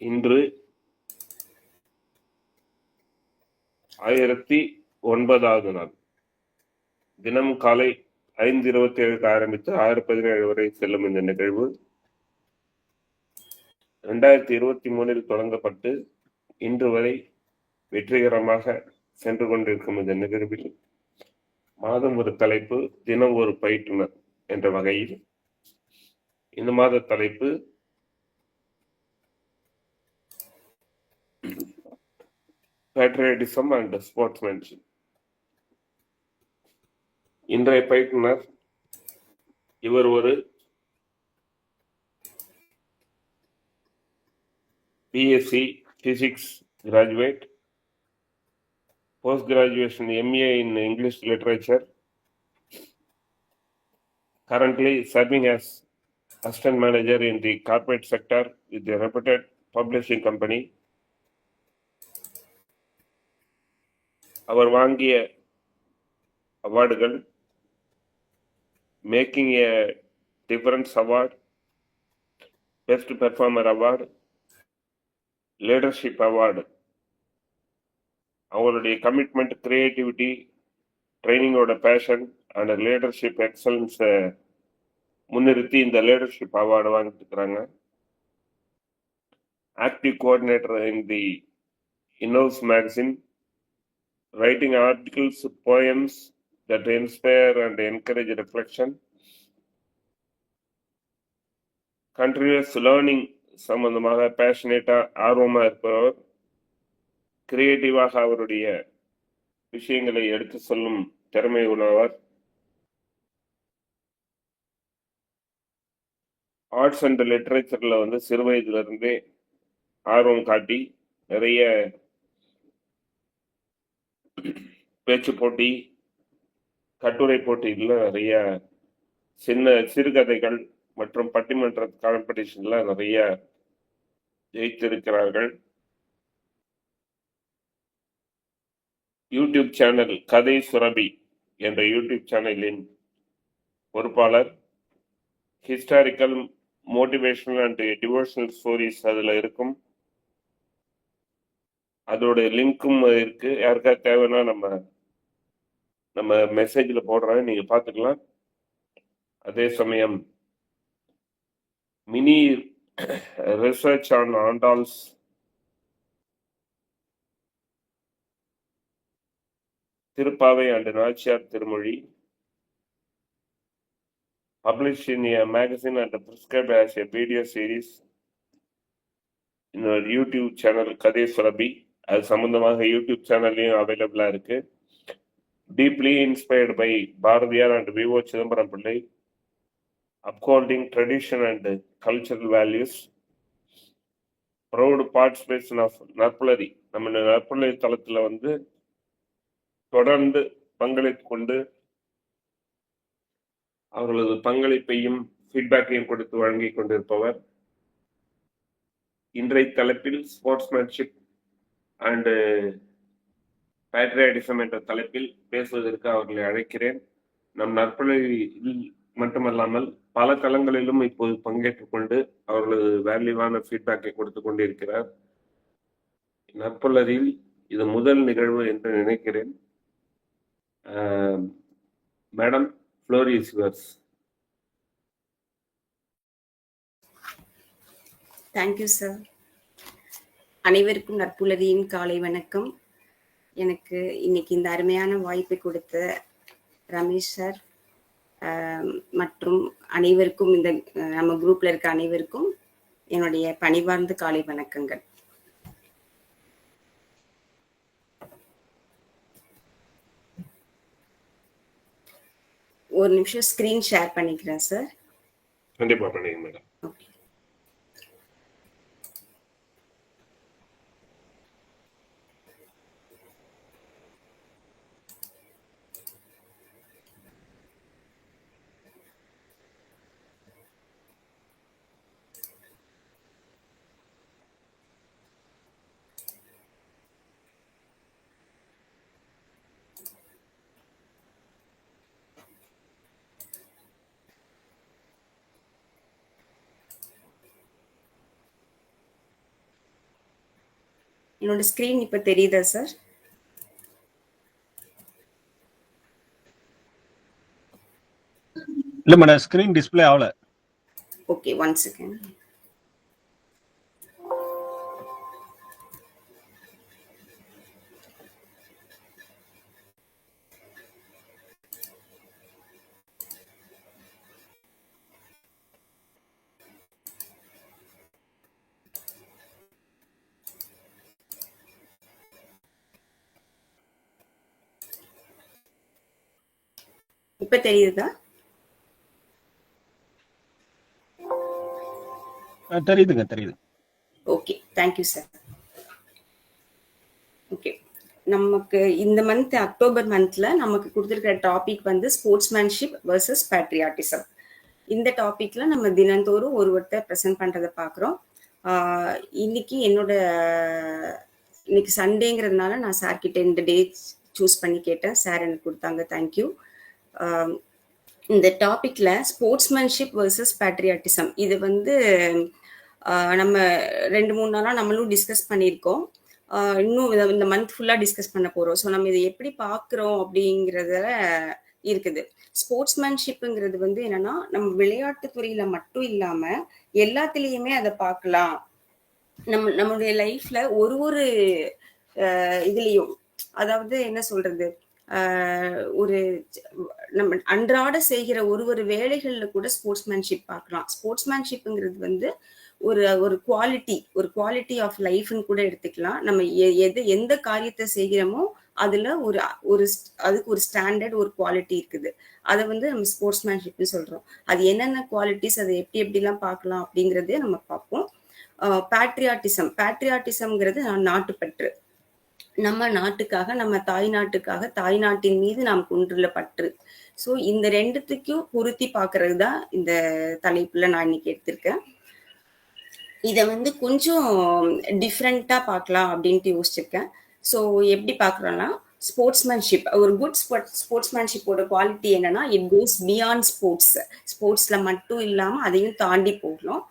இன்று 1009வது நாள். தினம் காலை 5:27 ஆரம்பித்து 6:17 வரை செல்லும் இந்த நிகழ்வு 2023 தொடங்கப்பட்டு இன்று வரை வெற்றிகரமாக சென்று கொண்டிருக்கும் இந்த நிகழ்வில் மாதம் ஒரு தலைப்பு, தினம் ஒரு பயிற்றுனர் என்ற வகையில் இந்த மாத தலைப்பு பேட்ரியாட்டிசம் அண்ட் ஸ்போர்ட்ஸ்மேன்ஷிப். இன்றைய பயிற்றுனர் இவர் ஒரு BSc physics graduate, post graduation MA in English literature, currently serving as assistant manager in the corporate sector with a reputed publishing company. அவர் வாங்கிய அவார்டுகள் making a difference award, best performer award, leadership award. அவங்களுடைய commitment, creativity, ட்ரைனிங்கோட passion and leadership எக்ஸலன்ஸை முன்னிறுத்தி இந்த leadership award வாங்கிட்டு இருக்கிறாங்க. Active coordinator in the Innos magazine, writing articles, poems that inspire and encourage reflection, continuous learning சம்பந்தமாக பேஷனேட்டா ஆர்வமாக இருப்பவர், கிரியேட்டிவாக அவருடைய விஷயங்களை எடுத்து சொல்லும் திறமை உள்ளவர், ஆர்ட்ஸ் அண்ட் லிட்ரேச்சர்ல சிறு வயதிலிருந்தே ஆர்வம் காட்டி நிறைய பேச்சு போட்டி, கட்டுரை போட்டியில் நிறைய சிறுகதைகள் மற்றும் பட்டிமன்ற காம்படிஷன்ல நிறைய ஜெயித்திருக்கிறார்கள். யூடியூப் சேனல் கதை சுரபி என்ற யூடியூப் சேனலின் பொறுப்பாளர். Historical, motivational and devotional stories அதுல இருக்கும். அதோட லிங்க்கும் இருக்கு. யாருக்கா தேவைன்னா நம்ம மெசேஜ்ல போடுறேன், நீங்க பார்த்துக்கலாம். அதே சமயம் mini research on Andal's, Thiruppavai and Nachiyar Thirumozhi, published in a magazine and prescribed as a video series in our YouTube channel கதை சுரபி. அது சம்பந்தமாக யூடியூப் சேனல்லையும் அவைலபிளா இருக்கு. Deeply inspired by Bharathiyar and V O Chidambaram Pillai, upholding tradition and cultural values, proud participation of நற்புலரி. நம்ம நற்புலரி தளத்துல தொடர்ந்து பங்களித்து கொண்டு அவர்களது பங்களிப்பையும் ஃபீட்பேக்கையும் கொடுத்து வழங்கி கொண்டிருப்பவர். இன்றைய தலைப்பில் ஸ்போர்ட்ஸ்மேன்ஷிப் அண்ட் பேட்ரியாட்டிசம் என்ற தலைப்பில் பேசுவதற்கு அவர்களை அழைக்கிறேன். நம் நற்புலரியில் மட்டுமல்லாமல் பல தளங்களிலும் இப்போது பங்கேற்றுக் கொண்டு அவர்களது வேல்யூவான ஃபீட்பேக்கை கொடுத்து கொண்டிருக்கிறார். நற்புலரில் இது முதல் நிகழ்வு என்று நினைக்கிறேன். Madam, floor is yours. Thank you sir. அனைவருக்கும் நற்புலரியின் காலை வணக்கம். எனக்கு இன்னைக்கு இந்த அருமையான வாய்ப்பை கொடுத்த ரமேஷ் சார் மற்றும் அனைவருக்கும், இந்த நம்ம குரூப்ல இருக்க அனைவருக்கும் என்னுடைய பணிவார்ந்த காலை வணக்கங்கள். ஒரு நிமிஷம் ஸ்கிரீன் ஷேர் பண்ணிக்கிறேன் சார். கண்டிப்பா பண்ணுங்க மேடம். ஓகே. என்னோட ஸ்க்ரீன் இப்போ தெரியுதா சார்? இல்ல மேடம், ஸ்கிரீன் டிஸ்ப்ளே ஆகல. Okay, 1 second. இப்ப தெரியுதா? தெரியுதுங்க, தெரியுது. Okay, thank you sir. ஓகே, நமக்கு இந்த மந்த் அக்டோபர் மந்த்ல நமக்கு கொடுத்துருக்கிற டாபிக் வந்து ஸ்போர்ட்ஸ்மேன்ஷிப் வர்சஸ் பேட்ரியாட்டிசம். இந்த டாபிக்ல நம்ம தினந்தோறும் ஒருவர்கிட்ட ப்ரெசென்ட் பண்றதை பார்க்குறோம். இன்னைக்கு இன்னைக்கு சண்டேங்கிறதுனால நான் சார் கிட்ட இந்த டேட் சூஸ் பண்ணி கேட்டேன். சார் எனக்கு கொடுத்தாங்க, தேங்க்யூ. இந்த டாபிக்ல ஸ்போர்ட்ஸ்மேன்ஷிப் வர்சஸ் பேட்ரியாட்டிசம் இது வந்து நம்ம 2-3 நாளாக நம்மளும் டிஸ்கஸ் பண்ணியிருக்கோம். இன்னும் இந்த மந்த் ஃபுல்லாக டிஸ்கஸ் பண்ண போகிறோம். ஸோ நம்ம இதை எப்படி பார்க்குறோம் அப்படிங்கிறதுல இருக்குது. ஸ்போர்ட்ஸ்மேன்ஷிப்புங்கிறது வந்து என்னன்னா, நம்ம விளையாட்டு துறையில மட்டும் இல்லாமல் எல்லாத்துலேயுமே அதை பார்க்கலாம். நம்மளுடைய லைஃப்ல ஒரு இதுலேயும், அதாவது என்ன சொல்றது, ஒரு நம்ம அன்றாட செய்கிற ஒரு வேலைகள்ல கூட ஸ்போர்ட்ஸ்மேன்ஷிப் பார்க்கலாம். ஸ்போர்ட்ஸ்மேன்ஷிப்புங்கிறது வந்து ஒரு குவாலிட்டி ஆஃப் லைஃப்னு கூட எடுத்துக்கலாம். நம்ம எந்த காரியத்தை செய்கிறோமோ அதுல அதுக்கு ஒரு ஸ்டாண்டர்ட், ஒரு குவாலிட்டி இருக்குது. அதை வந்து நம்ம ஸ்போர்ட்ஸ்மேன்ஷிப்னு சொல்றோம். அது என்னென்ன குவாலிட்டிஸ், அதை எப்படிலாம் பார்க்கலாம் அப்படிங்கிறதே நம்ம பார்ப்போம். பேட்ரியாட்டிசம்ங்கிறது நாட்டுப்பற்று. நம்ம நாட்டுக்காக, நம்ம தாய் நாட்டின் மீது நாம் கொண்டுள்ள பற்று. ஸோ இந்த ரெண்டுத்துக்கும் பொருத்தி பார்க்கறது தான் இந்த தலைப்புல நான் இன்னைக்கு எடுத்திருக்கேன். இதை வந்து கொஞ்சம் டிஃப்ரெண்டா பார்க்கலாம் அப்படின்ட்டு யோசிச்சிருக்கேன். ஸோ எப்படி பார்க்குறோம்னா, ஸ்போர்ட்ஸ்மேன்ஷிப், ஒரு குட் ஸ்போர்ட்ஸ்மேன்ஷிப்போட குவாலிட்டி என்னன்னா, இட் கோஸ் பியாண்ட் ஸ்போர்ட்ஸ்ல மட்டும் இல்லாமல் அதையும் தாண்டி போகணும்.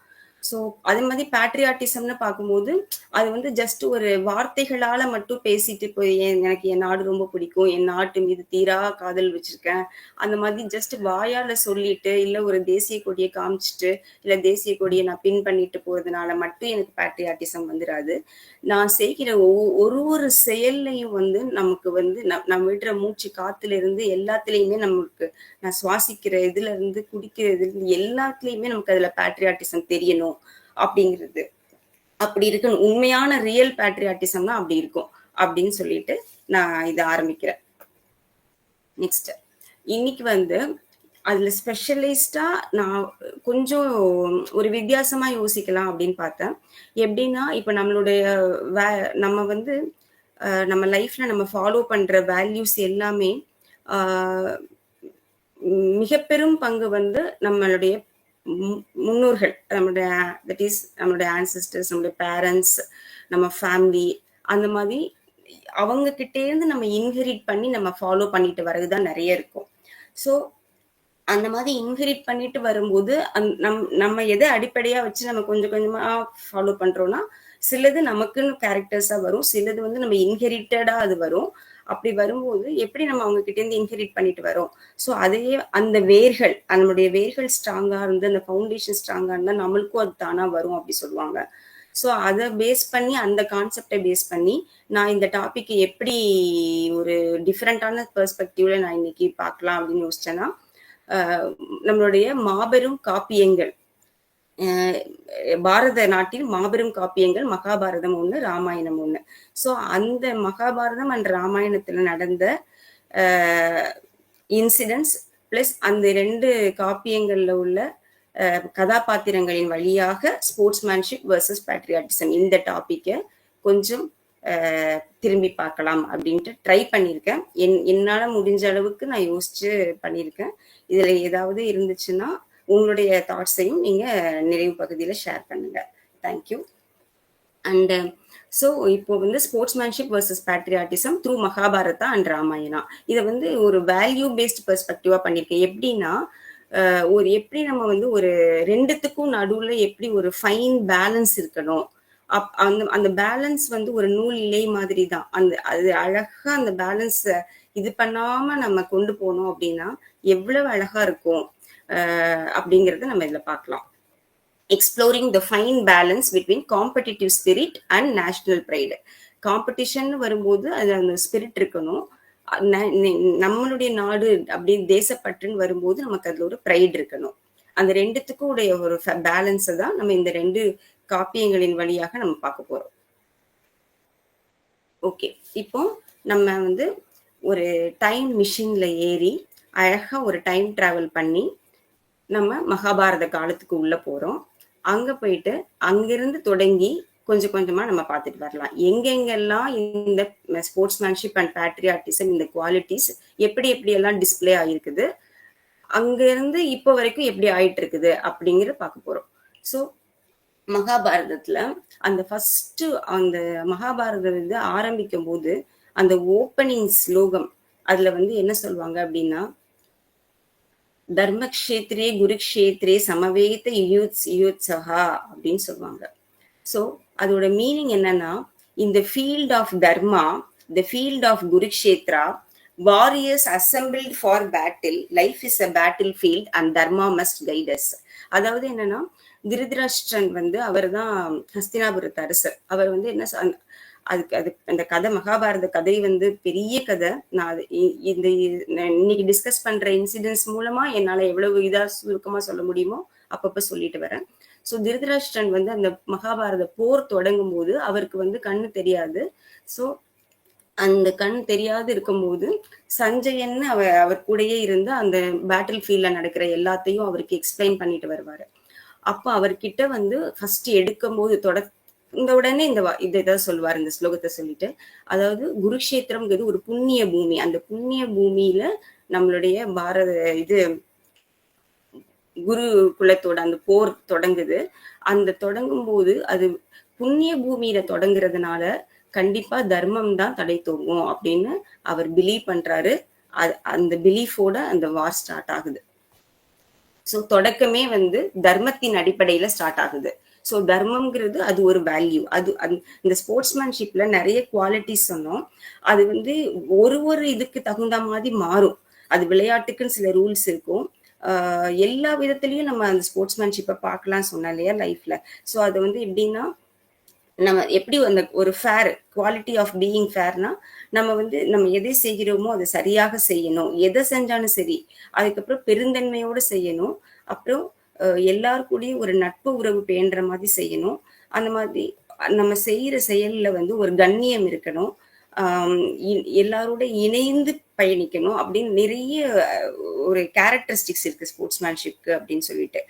ஸோ அதே மாதிரி பேட்ரியாட்டிசம்னு பார்க்கும்போது அது வந்து ஜஸ்ட் ஒரு வார்த்தைகளால மட்டும் பேசிட்டு போய் எனக்கு என் நாடு ரொம்ப பிடிக்கும், என் நாட்டு மீது தீரா காதல் வச்சிருக்கேன், அந்த மாதிரி ஜஸ்ட் வாயால சொல்லிட்டு இல்லை ஒரு தேசிய கொடியை காமிச்சிட்டு இல்லை தேசிய கொடியை நான் பின் பண்ணிட்டு போறதுனால மட்டும் எனக்கு பேட்ரியாட்டிசம் வந்துடாது. நான் செய்கிற ஒரு செயல்லையும் வந்து நமக்கு வந்து நம்ம விடுற மூச்சு காத்துல இருந்து எல்லாத்துலேயுமே நமக்கு, நான் சுவாசிக்கிற இதுல இருந்து குடிக்கிறதுல இருந்து எல்லாத்துலேயுமே நமக்கு அதுல பேட்ரியாட்டிசம் தெரியணும் அப்படிங்கிறது. அப்படி இருக்கணும். உண்மையான ரியல் பேட்ரியாட்டிசம்னா அப்படி இருக்கும் அப்படின்னு சொல்லிட்டு நான் இதை ஆரம்பிக்கிறேன். நெக்ஸ்ட், இன்னைக்கு வந்து அதுல ஸ்பெஷலிஸ்டா நான் கொஞ்சம் ஒரு வித்தியாசமா யோசிக்கலாம் அப்படின்னு பார்த்தேன். எப்படின்னா, இப்ப நம்ம வந்து நம்ம லைஃப்ல நம்ம ஃபாலோ பண்ற வேல்யூஸ் எல்லாமே மிக பெரும் பங்கு வந்து நம்மளுடைய முன்னோர்கள், நம்மளுடைய ஆன்செஸ்டர்ஸ், நம்மளுடைய பேரண்ட்ஸ், நம்ம ஃபேமிலி, அந்த மாதிரி அவங்க கிட்டே இருந்து நம்ம இன்ஹெரிட் பண்ணி நம்ம ஃபாலோ பண்ணிட்டு வர்றதுதான் நிறைய இருக்கும். ஸோ அந்த மாதிரி இன்ஹெரிட் பண்ணிட்டு வரும்போது நம்ம எதை அடிப்படையா வச்சு நம்ம கொஞ்சம் கொஞ்சமா ஃபாலோ பண்றோம்னா, சிலது நமக்குன்னு கேரக்டர்ஸா வரும், சிலது வந்து நம்ம இன்ஹெரிட்டடா அது வரும். அப்படி வரும்போது எப்படி நம்ம அவங்க கிட்ட இருந்து இன்ஹெரிட் பண்ணிட்டு வரோம். ஸோ அதையே அந்த வேர்கள், நம்மளுடைய வேர்கள் ஸ்ட்ராங்கா இருந்து அந்த ஃபவுண்டேஷன் ஸ்ட்ராங்கா இருந்தா நம்மளுக்கும் அது தானா வரும் அப்படி சொல்லுவாங்க. ஸோ அதை பேஸ் பண்ணி, அந்த கான்செப்டை பேஸ் பண்ணி நான் இந்த டாபிக் எப்படி ஒரு டிஃப்ரெண்டான பெர்ஸ்பெக்டிவ்ல நான் இன்னைக்கு பார்க்கலாம் அப்படின்னு யோசிச்சேன்னா, நம்மளுடைய மாபெரும் காப்பியங்கள், பாரத நாட்டில் மாபெரும் காப்பியங்கள் மகாபாரதம் ஒண்ணு, ராமாயணம் ஒண்ணு. ஸோ அந்த மகாபாரதம் அண்ட் ராமாயணத்துல நடந்த இன்சிடென்ட்ஸ் பிளஸ் அந்த 2 காப்பியங்கள்ல உள்ள கதாபாத்திரங்களின் வழியாக ஸ்போர்ட்ஸ்மேன்ஷிப் வர்சஸ் பேட்ரியாட்டிசம் இந்த டாபிக்கை கொஞ்சம் திரும்பி பார்க்கலாம் அப்படின்ட்டு ட்ரை பண்ணியிருக்கேன். என்னால முடிஞ்ச அளவுக்கு நான் யோசிச்சு பண்ணியிருக்கேன். இதுல ஏதாவது இருந்துச்சுன்னா உங்களுடைய தாட்ஸையும் நீங்க நிறைவு பகுதியில ஷேர் பண்ணுங்க. தேங்க்யூ. அண்ட் ஸோ இப்போ வந்து sportsmanship versus patriotism through Mahabharata and Ramayana, இதை வந்து ஒரு வேல்யூ பேஸ்ட் பெர்ஸ்பெக்டிவா பண்ணியிருக்கேன். எப்படின்னா, எப்படி நம்ம வந்து ஒரு 2த்துக்கும் நடுவுல எப்படி ஒரு ஃபைன் பேலன்ஸ் இருக்கணும் அந்த அந்த பேலன்ஸ் வந்து ஒரு நூல் இழை மாதிரி தான். அது அழகா அந்த பேலன்ஸ் இது பண்ணாம நம்ம கொண்டு போனோம் அப்படின்னா எவ்வளவு அழகா இருக்கும் அப்படிங்கறத நம்ம இதுல பார்க்கலாம். Exploring the fine balance between competitive spirit and national pride. Competition வரும்போது அது அந்த ஸ்பிரிட் இருக்கணும். நம்மளுடைய நாடு அப்படின்னு தேசப்பற்றுன்னு வரும்போது நமக்கு அதுல ஒரு ப்ரைடு இருக்கணும். அந்த ரெண்டுத்துக்கும் உடைய ஒரு பேலன்ஸை தான் நம்ம இந்த 2 காப்பியங்களின் வழியாக நம்ம பார்க்க போறோம். ஓகே, இப்போ நம்ம வந்து ஒரு டைம் மிஷின்ல ஏறி அழகா ஒரு டைம் டிராவல் பண்ணி நம்ம மகாபாரத காலத்துக்கு உள்ள போறோம். அங்க போயிட்டு அங்கிருந்து தொடங்கி கொஞ்சம் கொஞ்சமா நம்ம பார்த்துட்டு வரலாம். எங்கெங்கெல்லாம் இந்த ஸ்போர்ட்ஸ்மேன்ஷிப் அண்ட் பேட்ரியாட்டிசம், இந்த குவாலிட்டிஸ் எப்படி எல்லாம் டிஸ்பிளே ஆயிருக்குது, அங்க இருந்து இப்போ வரைக்கும் எப்படி ஆயிட்டு இருக்குது அப்படிங்கிற பார்க்க போறோம். ஸோ மகாபாரதத்துல அந்த ஃபர்ஸ்ட் அந்த மகாபாரதம் வந்து ஆரம்பிக்கும் போது அந்த ஓப்பனிங் ஸ்லோகம் அதுல வந்து என்ன சொல்லுவாங்க அப்படின்னா, தர்மக்ஷேத்ரே குருக்ஷேத்ரே சமவேத யுயுத்சஹா அப்படின்னு சொல்லுவாங்க. ஸோ அதோட மீனிங் என்னன்னா, இந்த field of dharma, the field of Kurukshetra, warriors assembled for battle, life is a battlefield and dharma must guide us. அதாவது என்னன்னா, திருதராஷ்டிரன் வந்து அவர் தான் ஹஸ்தினாபுரத்து அரசர். அவர் வந்து என்ன அது அந்த கதை, மகாபாரத கதை வந்து பெரிய கதை. நான் இந்த இன்னைக்கு டிஸ்கஸ் பண்ற இன்சிடென்ட்ஸ் மூலமா என்னால எவ்வளவு இதா சுருக்கமா சொல்ல முடியுமோ அப்பப்ப சொல்லிட்டு வரேன். ஸோ திருதராஷ்டிரன் வந்து அந்த மகாபாரத போர் தொடங்கும் போது அவருக்கு வந்து கண்ணு தெரியாது. ஸோ அந்த கண் தெரியாது இருக்கும்போது சஞ்சயன் அவர் கூடயே இருந்து அந்த பேட்டில் ஃபீல்ட்ல நடக்கிற எல்லாத்தையும் அவருக்கு எக்ஸ்பிளைன் பண்ணிட்டு வருவாரு. அப்ப அவர்கிட்ட வந்து ஃபர்ஸ்ட் எடுக்கும் போது இந்த உடனே இதான் சொல்லுவார், இந்த ஸ்லோகத்தை சொல்லிட்டு, அதாவது குருக்ஷேத்திரம்ங்கிறது ஒரு புண்ணிய பூமி. அந்த புண்ணிய பூமியில நம்மளுடைய குரு குலத்தோட அந்த போர் தொடங்குது. அந்த தொடங்கும் போது அது புண்ணிய பூமியில தொடங்குறதுனால கண்டிப்பா தர்மம் தான் தடை தோங்கும் அப்படின்னு அவர் பிலீவ் பண்றாரு. அந்த பிலீஃபோட அந்த வார் ஸ்டார்ட் ஆகுது. ஸோ தொடக்கமே வந்து தர்மத்தின் அடிப்படையில ஸ்டார்ட் ஆகுது. ஸோ தர்மம்ங்கிறது அது ஒரு வேல்யூ. இந்த ஸ்போர்ட்ஸ்மேன்ஷிப்ல நிறைய குவாலிட்டிஸ் சொன்னோம். அது வந்து ஒரு இதுக்கு தகுந்த மாதிரி மாறும். அது விளையாட்டுக்குன்னு சில ரூல்ஸ் இருக்கும். எல்லா விதத்திலையும் நம்ம அந்த ஸ்போர்ட்ஸ்மேன்ஷிப்பை பார்க்கலாம் சொன்னோம் இல்லையா லைஃப்ல. ஸோ அது வந்து எப்படின்னா, நம்ம எப்படி அந்த ஒரு ஃபேர் குவாலிட்டி ஆஃப் பீயிங் ஃபேர்னா, நம்ம எதை செய்கிறோமோ அதை சரியாக செய்யணும். எதை செஞ்சாலும் சரி, அதுக்கப்புறம் பெருந்தன்மையோடு செய்யணும். அப்புறம் எல்லாருக்கூடயும் ஒரு நட்பு உறவு பேணுற மாதிரி செய்யணும். அந்த மாதிரி நம்ம செய்யற செயல்ல வந்து ஒரு கண்ணியம் இருக்கணும். எல்லாரோட இணைந்து பயணிக்கணும் அப்படின்னு நிறைய ஒரு கேரக்டரிஸ்டிக்ஸ் இருக்கு ஸ்போர்ட்ஸ்மேன்ஷிப்க்கு அப்படின்னு சொல்லிட்டு.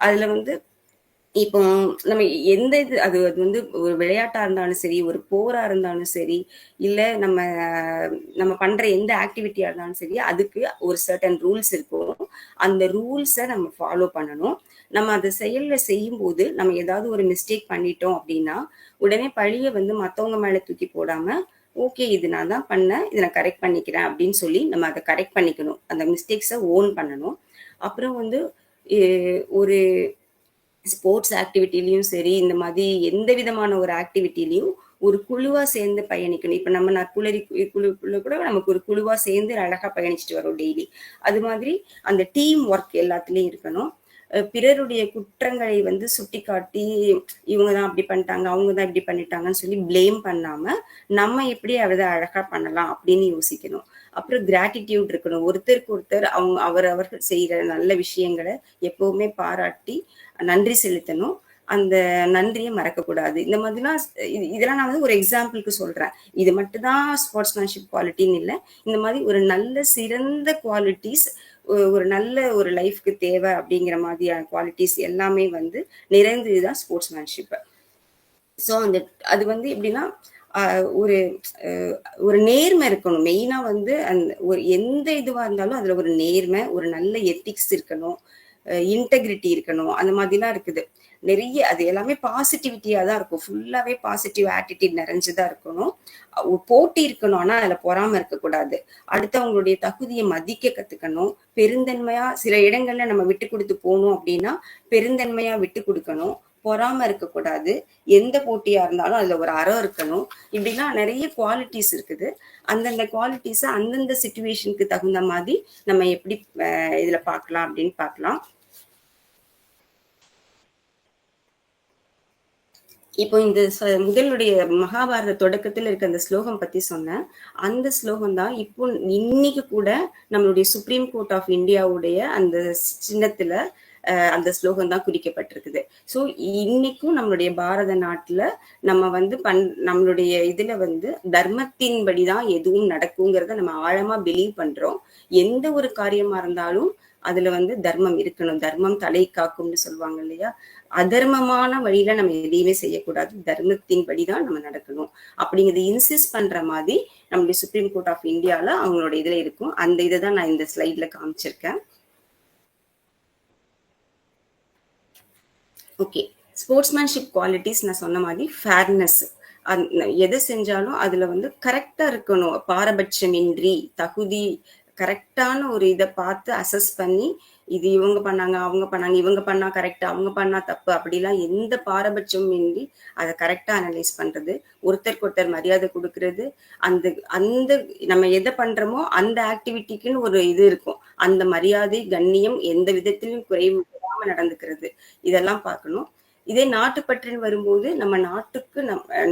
அதுல வந்து இப்போ நம்ம எந்த அது வந்து ஒரு விளையாட்டா இருந்தாலும் சரி, ஒரு போரா இருந்தாலும் சரி, இல்ல நம்ம பண்ற எந்த ஆக்டிவிட்டியா இருந்தாலும் சரி, அதுக்கு ஒரு சர்டன் ரூல்ஸ் இருக்கும். அந்த ரூல்ஸை நம்ம ஃபாலோ பண்ணணும். நம்ம அதை செயல்ல செய்யும் போது நம்ம ஏதாவது ஒரு மிஸ்டேக் பண்ணிட்டோம் அப்படின்னா உடனே பழிய வந்து மத்தவங்க மேல தூக்கி போடாம, ஓகே இது நான் தான் பண்ணேன், இதை நான் கரெக்ட் பண்ணிக்கிறேன் அப்படின்னு சொல்லி நம்ம அதை கரெக்ட் பண்ணிக்கணும். அந்த மிஸ்டேக்ஸை ஓன் பண்ணணும். அப்புறம் வந்து ஒரு ஸ்போர்ட்ஸ் ஆக்டிவிட்டிலையும் சரி, இந்த மாதிரி எந்த விதமான ஒரு ஆக்டிவிட்டிலையும் ஒரு குழுவா சேர்ந்து பயணிக்கணும். இப்ப நம்ம நற்புலரி குழுக்குள்ள கூட நமக்கு ஒரு குழுவா சேர்ந்து அழகா பயணிச்சுட்டு வரோம் டெய்லி. அது மாதிரி அந்த டீம் ஒர்க் எல்லாத்துலயும் இருக்கணும். பிறருடைய குற்றங்களை வந்து சுட்டி காட்டி இவங்கதான் அப்படி பண்ணிட்டாங்க, அவங்கதான் இப்படி பண்ணிட்டாங்கன்னு சொல்லி பிளேம் பண்ணாம நம்ம எப்படி அதை அழகா பண்ணலாம் அப்படின்னு யோசிக்கணும். அப்புறம் கிராட்டிடியூட் இருக்கணும். ஒருத்தருக்கு ஒருத்தர் அவர்கள் செய்யற நல்ல விஷயங்களை எப்பவுமே பாராட்டி நன்றி செலுத்தணும். அந்த நன்றியை மறக்கக்கூடாது. இந்த மாதிரிலாம் இதெல்லாம் நான் வந்து ஒரு எக்ஸாம்பிளுக்கு சொல்றேன். இது மட்டும்தான் ஸ்போர்ட்ஸ்மேன்ஷிப் குவாலிட்டின்னு இல்லை. இந்த மாதிரி ஒரு நல்ல சிறந்த குவாலிட்டிஸ் ஒரு நல்ல ஒரு லைஃப்க்கு தேவை அப்படிங்கிற மாதிரியான குவாலிட்டிஸ் எல்லாமே வந்து நிறைந்ததுதான் ஸ்போர்ட்ஸ்மேன்ஷிப். ஸோ அது வந்து எப்படின்னா ஒரு நேர்மை இருக்கணும். மெயினா வந்து ஒரு எந்த இதுவா இருந்தாலும் அதுல ஒரு நேர்மை, ஒரு நல்ல எத்திக்ஸ் இருக்கணும், இன்டெகிரிட்டி இருக்கணும். அந்த மாதிரிலாம் இருக்குது நிறைய. அது எல்லாமே பாசிட்டிவிட்டியா தான் இருக்கும். ஃபுல்லாவே பாசிட்டிவ் ஆட்டிடியூட் நிறைஞ்சுதான் இருக்கணும். போட்டி இருக்கணும், ஆனா அதுல பொறாம இருக்கக்கூடாது. அடுத்தவங்களுடைய தகுதியை மதிக்க கத்துக்கணும். பெருந்தன்மையா சில இடங்கள்ல நம்ம விட்டு கொடுத்து போகணும் அப்படின்னா பெருந்தன்மையா விட்டு கொடுக்கணும். பொறாம இருக்கக்கூடாது, எந்த போட்டியா இருந்தாலும் அதுல ஒரு அறம் இருக்கணும். இப்படிலாம் நிறைய குவாலிட்டிஸ் இருக்குது. அந்தந்த குவாலிட்டிஸை அந்தந்த சுச்சுவேஷனுக்கு தகுந்த மாதிரி நம்ம எப்படி இதுல பார்க்கலாம் அப்படின்னு பார்க்கலாம். இப்போ இந்த முதலுடைய மகாபாரத தொடக்கத்தில் இருக்க அந்த ஸ்லோகம் பத்தி சொன்னேன். அந்த ஸ்லோகம் தான் இப்போ இன்னைக்கு கூட நம்மளுடைய சுப்ரீம் கோர்ட் ஆஃப் இந்தியாவுடைய அந்த சின்னத்துல அந்த ஸ்லோகம் தான் குறிக்கப்பட்டிருக்குது. ஸோ இன்னைக்கும் நம்மளுடைய பாரத நாட்டுல நம்ம வந்து நம்மளுடைய இதுல வந்து தர்மத்தின்படி தான் எதுவும் நடக்குங்கிறத நம்ம ஆழமா பிலீவ் பண்றோம். எந்த ஒரு காரியமா இருந்தாலும் அதுல வந்து தர்மம் இருக்கணும். தர்மம் தலை காக்கும்னு சொல்லுவாங்க இல்லையா? அதர்மமான வழியில நம்ம எதையுமே செய்யக்கூடாது, தர்மத்தின் படிதான் நம்ம நடக்கணும் அப்படிங்கிறது இன்சிஸ்ட் பண்ற மாதிரி நம்மளுடைய சுப்ரீம் கோர்ட் ஆஃப் இந்தியால அவங்களோட இதுல இருக்கும். அந்த இதை தான் நான் இந்த ஸ்லைட்ல காமிச்சிருக்கேன். ஓகே, ஸ்போர்ட்ஸ்மேன்ஷிப் குவாலிட்டிஸ் நான் சொன்ன மாதிரி ஃபேர்னஸ், எதை செஞ்சாலும் அதுல வந்து கரெக்டா இருக்கணும், பாரபட்சமின்றி தகுதி கரெக்டான ஒரு இதை பார்த்து அசஸ் பண்ணி இது இவங்க பண்ணாங்க அவங்க பண்ணாங்க இவங்க பண்ணா கரெக்ட் அவங்க பண்ணா தப்பு அப்படிலாம் எந்த பாரபட்சமும் இன்றி அதை கரெக்டா அனலைஸ் பண்றது, ஒருத்தருக்கு ஒருத்தர் மரியாதை கொடுக்கறது, அந்த அந்த நம்ம எதை பண்றோமோ அந்த ஆக்டிவிட்டிக்குன்னு ஒரு இது இருக்கும், அந்த மரியாதை கண்ணியம் எந்த விதத்திலும் குறைவு நடந்துக்கிறது, இதெல்லாம் பார்க்கணும். இதே நாட்டுப்பற்றுன்னு வரும்போது நம்ம நாட்டுக்கு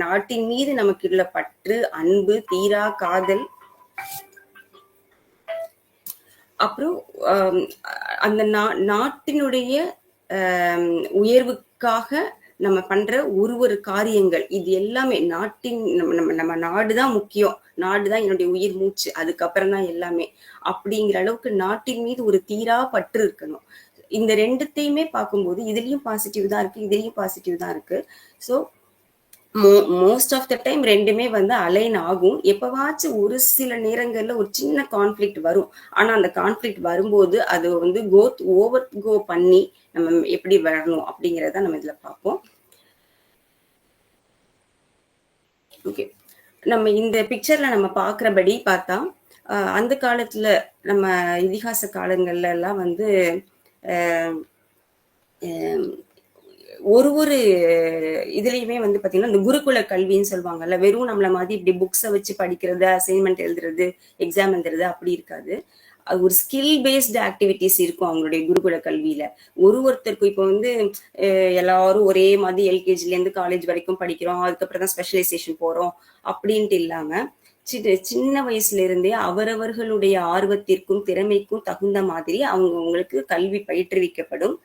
நாட்டின் மீது நமக்கு உள்ள பற்று, அன்பு, தீரா காதல், அப்புறம் அந்த நாட்டினுடைய உயர்வுக்காக நம்ம பண்ற ஒரு காரியங்கள், இது எல்லாமே நாட்டின் நம்ம நாடுதான் முக்கியம், நாடுதான் என்னுடைய உயிர் மூச்சு, அதுக்கப்புறம் தான் எல்லாமே அப்படிங்கிற அளவுக்கு நாட்டின் மீது ஒரு தீரா பற்று இருக்கணும். இந்த ரெண்டுத்தையுமே பார்க்கும்போது இதுலயும் பாசிட்டிவ் தான் இருக்கு, இதுலயும் பாசிட்டிவ் தான் இருக்கு. So most of the time ரெண்டுமே வந்து அலைன் ஆகும். எப்பவாச்சும் ஒரு சில நேரங்கள்ல ஒரு சின்ன கான்ஃபிளிக்ட் வரும். ஆனா அந்த கான்ஃபிளிக்ட் வரும்போது அது வந்து ஓவர் கோ பண்ணி நம்ம எப்படி வரணும் அப்படிங்கிறத நம்ம இதுல பார்ப்போம். ஓகே, நம்ம இந்த பிக்சர்ல நம்ம பார்க்கறபடி பார்த்தா அந்த காலத்துல நம்ம இதிகாச காலங்கள்ல எல்லாம் வந்து ஒரு இதுலயுமே வந்து பாத்தீங்கன்னா இந்த குருகுல கல்வின்னு சொல்லுவாங்கல்ல, வெறும் நம்மள மாதிரி இப்படி புக்ஸை வச்சு படிக்கிறது, அசைன்மெண்ட் எழுதுறது, எக்ஸாம் எழுதுறது அப்படி இருக்காது. அது ஒரு ஸ்கில் பேஸ்டு ஆக்டிவிட்டிஸ் இருக்கும் அவங்களுடைய குருகுல கல்வியில. ஒருத்தருக்கும் இப்போ வந்து எல்லாரும் ஒரே மாதிரி எல்கேஜில இருந்து காலேஜ் வரைக்கும் படிக்கிறோம், அதுக்கப்புறம் தான் ஸ்பெஷலைசேஷன் போறோம் அப்படின்ட்டு இல்லாம சின்ன வயசுல இருந்தே அவரவர்களுடைய ஆர்வத்திற்கும் திறமைக்கும் தகுந்த மாதிரி அவங்களுக்கு கல்வி பயிற்றுவிக்கப்படும்.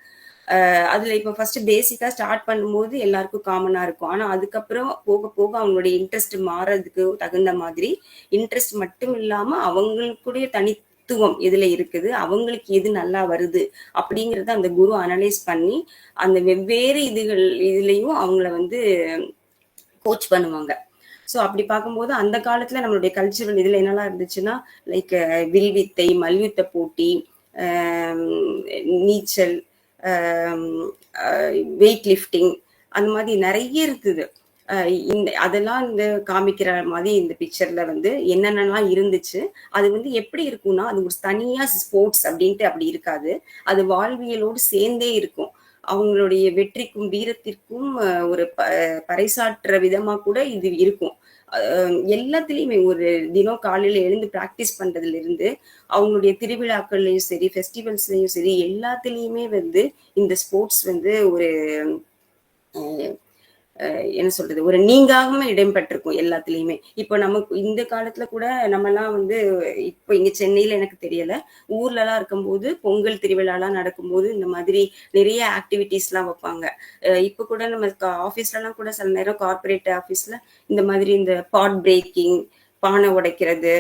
அதுல இப்ப ஃபர்ஸ்ட் பேசிக்கா ஸ்டார்ட் பண்ணும்போது எல்லாருக்கும் காமனா இருக்கும். ஆனா அதுக்கப்புறம் போக போக அவங்களுடைய இன்ட்ரெஸ்ட் மாறதுக்கு தகுந்த மாதிரி இன்ட்ரெஸ்ட் மட்டும் இல்லாம அவங்களுக்குடைய தனித்துவம் இதுல இருக்குது, அவங்களுக்கு எது நல்லா வருது அப்படிங்கறத அந்த குரு அனலைஸ் பண்ணி அந்த வெவ்வேறு இதுலயும் அவங்கள வந்து கோச் பண்ணுவாங்க. ஸோ அப்படி பார்க்கும்போது அந்த காலத்துல நம்மளுடைய கல்ச்சரல் இதுல என்னெல்லாம் இருந்துச்சுன்னா, லைக் வில்வித்தை, மல்யுத்த போட்டி, நீச்சல், வெயிட் லிஃப்டிங், அந்த மாதிரி நிறைய இருக்குது. அதெல்லாம் இந்த காமிக்கிற மாதிரி இந்த பிக்சர்ல வந்து என்னென்னலாம் இருந்துச்சு. அது வந்து எப்படி இருக்கும்னா, அது ஒரு தனியா ஸ்போர்ட்ஸ் அப்படின்ட்டு அப்படி இருக்காது, அது வாழ்வியலோடு சேர்ந்தே இருக்கும். அவங்களுடைய வெற்றிக்கும் வீரத்திற்கும் ஒரு பறைசாற்ற விதமா கூட இது இருக்கும். எல்லாத்துலயுமே ஒரு தினம் காலையில எழுந்து பிராக்டிஸ் பண்றதுல இருந்து அவங்களுடைய திருவிழாக்கள்லயும் சரி, ஃபெஸ்டிவல்ஸ்லயும் சரி, எல்லாத்துலயுமே வந்து இந்த ஸ்போர்ட்ஸ் வந்து ஒரு என்ன சொல்றது, ஒரு நீங்காம இடம்பெற்றிருக்கும் எல்லாத்துலயுமே. இப்போ நமக்கு இந்த காலத்துல கூட நம்ம எல்லாம் வந்து இப்போ இங்க சென்னையில எனக்கு தெரியல, ஊர்ல எல்லாம் இருக்கும்போது பொங்கல் திருவிழா எல்லாம் நடக்கும்போது இந்த மாதிரி நிறைய ஆக்டிவிட்டிஸ் எல்லாம் வைப்பாங்க. இப்ப கூட நம்ம ஆபீஸ்ல எல்லாம் கூட சில நேரம் கார்பரேட் ஆபீஸ்ல இந்த மாதிரி இந்த பாட் பிரேக்கிங், பானை உடைக்கிறது,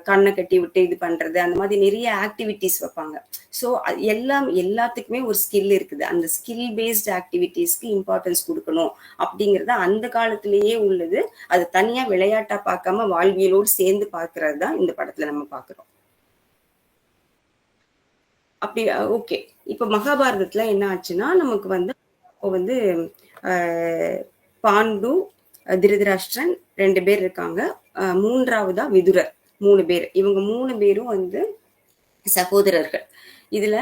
கண்ணை கட்டி விட்டு இது பண்றது, அந்த மாதிரி நிறைய ஆக்டிவிட்டிஸ் வைப்பாங்க. ஸோ எல்லாத்துக்குமே ஒரு ஸ்கில் இருக்குது. அந்த ஸ்கில் பேஸ்ட் ஆக்டிவிட்டிஸ்க்கு இம்பார்ட்டன்ஸ் கொடுக்கணும் அப்படிங்கிறது அந்த காலத்திலேயே உள்ளது. அது தனியா விளையாட்டா பார்க்காம வாழ்வியலோடு சேர்ந்து பார்க்கறது தான் இந்த படத்துல நம்ம பார்க்கிறோம். அப்படி ஓகே, இப்ப மகாபாரதத்துல என்ன ஆச்சுன்னா, நமக்கு வந்து இப்போ வந்து பாண்டு, திருதராஷ்டிரன் 2 பேர் இருக்காங்க, மூன்றாவதா விதுரர், 3 பேர். இவங்க 3 பேரும் வந்து சகோதரர்கள். இதுல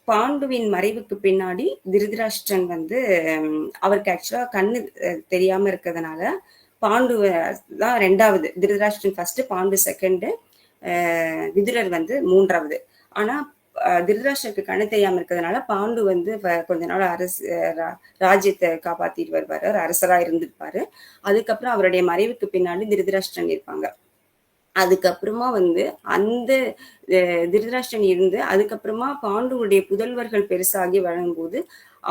பாண்டுவின் மறைவுக்கு பின்னாடி திருதராஷ்டிரன் வந்து அவருக்கு ஆக்சுவலா கண்ணு தெரியாம இருக்கிறதுனால பாண்டு தான் ரெண்டாவது, திருதராஷ்டிரன் ஃபர்ஸ்ட், பாண்டு செகண்ட், விதுரர் வந்து மூன்றாவது. ஆனா திருதராஷ்டிரனுக்கு கண்ணு தெரியாம இருக்கிறதுனால பாண்டு வந்து கொஞ்ச நாள் ராஜ்யத்தை காப்பாத்திட்டு வருவாரு, அரசரா இருந்திருப்பாரு. அதுக்கப்புறம் அவருடைய மறைவுக்கு பின்னாடி திருதராஷ்டிரன் இருப்பாங்க. அதுக்கப்புறமா வந்து அந்த திருதராஷ்டிரன் இருந்து அதுக்கப்புறமா பாண்டுவுடைய புதல்வர்கள் பெருசாகி வளரும்போது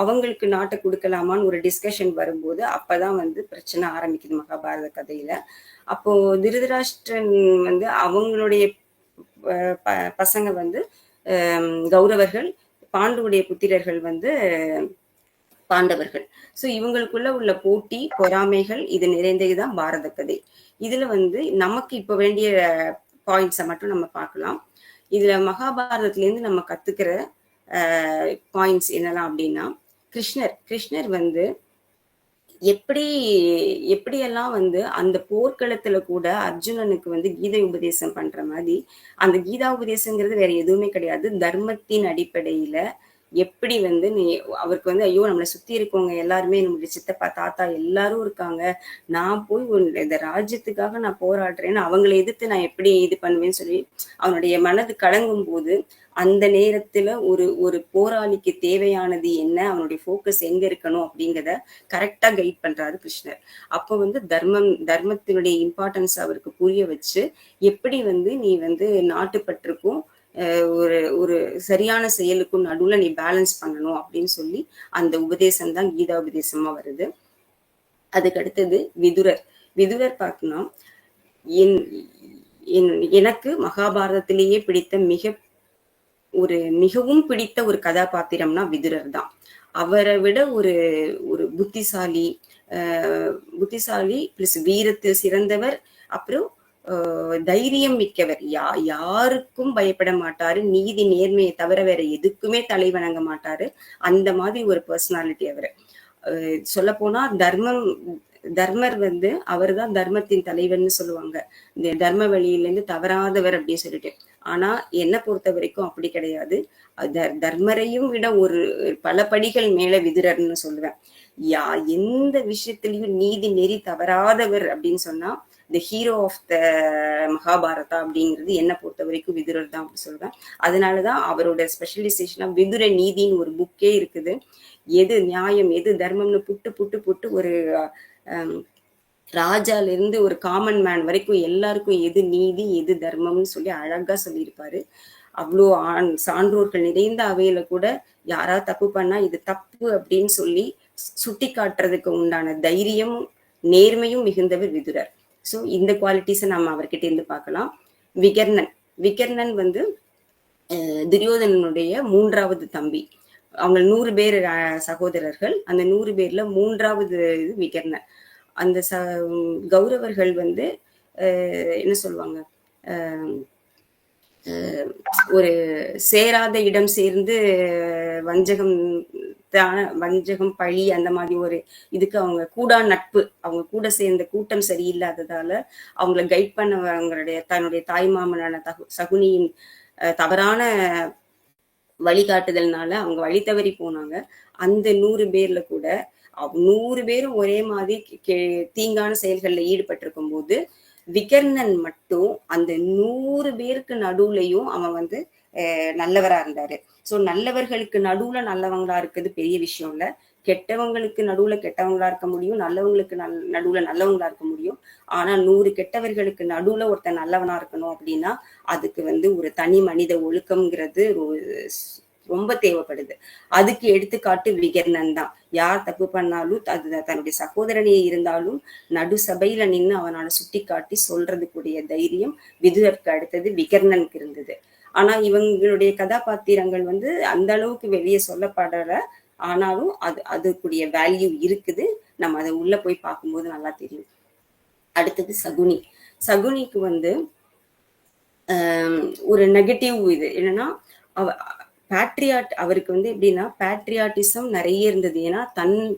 அவங்களுக்கு நாட்டை கொடுக்கலாமான்னு ஒரு டிஸ்கஷன் வரும்போது அப்பதான் வந்து பிரச்சனை ஆரம்பிக்குது மகாபாரத கதையில. அப்போ திருதராஷ்டிரன் வந்து அவங்களுடைய பசங்க வந்து கௌரவர்கள், பாண்டுவுடைய புத்திரர்கள் வந்து பாண்டவர்கள். ஸோ இவங்களுக்குள்ள உள்ள போட்டி, பொறாமைகள் இது நிறைந்ததுதான் பாரத கதை. இதுல வந்து நமக்கு இப்ப வேண்டிய பாயிண்ட்ஸை மட்டும் நம்ம பார்க்கலாம். இதுல மகாபாரதத்திலேருந்து நம்ம கத்துக்கிற பாயிண்ட்ஸ் என்னெல்லாம் அப்படின்னா, கிருஷ்ணர் வந்து எப்படியெல்லாம் வந்து அந்த போர்க்களத்துல கூட அர்ஜுனனுக்கு வந்து கீதை உபதேசம் பண்ற மாதிரி, அந்த கீதா உபதேசங்கிறது வேற எதுவுமே கிடையாது. தர்மத்தின் அடிப்படையில எப்படி வந்து நீ அவருக்கு வந்து ஐயோ நம்மளை சுத்தி இருக்கவங்க எல்லாருமே நம்மளுடைய சித்தப்பா தாத்தா எல்லாரும் இருக்காங்க, நான் போய் இந்த ராஜ்யத்துக்காக நான் போராடுறேன்னு அவங்களை எதிர்த்து நான் எப்படி இது பண்ணுவேன்னு சொல்லி அவனுடைய மனது கலங்கும் போது அந்த நேரத்துல ஒரு போராளிக்கு தேவையானது என்ன, அவனுடைய ஃபோக்கஸ் எங்க இருக்கணும் அப்படிங்கிறத கரெக்டா கைட் பண்றாரு கிருஷ்ணர். அப்போ வந்து தர்மத்தினுடைய இம்பார்ட்டன்ஸ் அவருக்கு புரிய வச்சு எப்படி வந்து நீ வந்து நாட்டுப்பற்றுக்கும் ஒரு சரியான செயலுக்கும் நடுவுல நீ பேலன்ஸ் பண்ணணும் அப்படின்னு சொல்லி அந்த உபதேசம் தான் கீதா உபதேசமா வருது. அதுக்கு அடுத்தது விதுரர் பார்க்கணும். எனக்கு மகாபாரதத்திலேயே பிடித்த மிகவும் பிடித்த ஒரு கதாபாத்திரம்னா விதுரர் தான். அவரை விட ஒரு புத்திசாலி பிளஸ் வீரத்தில் சிறந்தவர், அப்புறம் தைரியம் மிக்கவர், யாருக்கும் பயப்பட மாட்டாரு, நீதி நேர்மையை தவிர வேற எதுக்குமே தலை வணங்க மாட்டாரு. அந்த மாதிரி ஒரு பர்சனாலிட்டி அவரு. சொல்ல போனா தர்மர் வந்து அவர் தான் தர்மத்தின் தலைவர்னு சொல்லுவாங்க, இந்த தர்ம வழியிலேருந்து தவறாதவர் அப்படின்னு சொல்லிட்டு. ஆனா என்னை பொறுத்த வரைக்கும் அப்படி கிடையாது. தர்மரையும் விட ஒரு பல படிகள் மேல விதுரர்னு சொல்லுவேன். எந்த விஷயத்திலையும் நீதி நெறி தவறாதவர் அப்படின்னு சொன்னா the hero of the Mahabharata அப்படிங்கிறது என்னை பொறுத்த வரைக்கும் விதுரர் தான் அப்படி சொல்லுவேன். அதனாலதான் அவரோட ஸ்பெஷலைசேஷனா விதுர நீதின்னு ஒரு புக்கே இருக்குது. எது நியாயம் எது தர்மம்னு புட்டு ஒரு ராஜால இருந்து ஒரு காமன் மேன் வரைக்கும் எல்லாருக்கும் எது நீதி எது தர்மம்னு சொல்லி அழகா சொல்லியிருப்பாரு. அவ்வளோ சான்றோர்கள் நிறைந்த அவையில கூட யாராவது தப்பு பண்ணா இது தப்பு அப்படின்னு சொல்லி சுட்டி காட்டுறதுக்கு உண்டான தைரியமும் நேர்மையும் மிகுந்தவர் விதுரர். ஸோ இந்த குவாலிட்டிஸை நம்ம அவர்கிட்ட இருந்து பார்க்கலாம். விகர்ணன் வந்து துரியோதனனுடைய மூன்றாவது தம்பி. அவங்க 100 பேர் சகோதரர்கள். அந்த 100 பேர்ல மூன்றாவது விகர்ணன். அந்த கௌரவர்கள் வந்து என்ன சொல்லுவாங்க, ஒரு சேராத இடம் சேர்ந்து வஞ்சகம் பழி அந்த மாதிரி ஒரு இதுக்கு அவங்க கூடா நட்பு, அவங்க கூட சேர்ந்த கூட்டம் சரியில்லாததால அவங்கள கைட் பண்ணவங்களுடைய தன்னுடைய தாய் மாமனான சகுனியின் தவறான வழிகாட்டுதல்னால அவங்க வழி தவறி போனாங்க. அந்த 100 பேர்ல கூட 100 பேரும் ஒரே மாதிரி தீங்கான செயல்கள்ல ஈடுபட்டிருக்கும் போது விகர்ணன் மட்டும் அந்த 100 பேருக்கு நடுவுலையும் அவன் வந்து நல்லவரா இருந்தாரு. சோ நல்லவர்களுக்கு நடுவுல நல்லவங்களா இருக்குது பெரிய விஷயம் இல்ல, கெட்டவங்களுக்கு நடுவுல கெட்டவங்களா இருக்க முடியும், நல்லவங்களுக்கு நடுவுல நல்லவங்களா இருக்க முடியும். ஆனா 100 கெட்டவர்களுக்கு நடுவுல ஒருத்தன் நல்லவனா இருக்கணும் அப்படின்னா அதுக்கு வந்து ஒரு தனி மனித ஒழுக்கம்ங்கிறது ரொம்ப தேவைப்படுது. அதுக்கு எடுத்துக்காட்டு விகர்ணன் தான். யார் தப்பு பண்ணாலும் அது தன்னுடைய சகோதரனே இருந்தாலும் நடு சபையில நின்று அவனால சுட்டி காட்டி சொல்றதுக்குரிய தைரியம் விதுரருக்கு அடுத்தது விகர்ணனுக்கு இருந்தது. ஆனா இவங்களுடைய கதாபாத்திரங்கள் வந்து அந்த அளவுக்கு வெளியே சொல்லப்படல. ஆனாலும் அதுக்குரிய வேல்யூ இருக்குது. நம்ம அதை உள்ள போய் பார்க்கும்போது நல்லா தெரியும். அடுத்தது சகுனிக்கு வந்து ஒரு நெகட்டிவ் இது என்னன்னா, அவருக்கு வந்து எப்படின்னா பேட்ரியாட்டிசம் நிறைய இருந்தது. ஏன்னா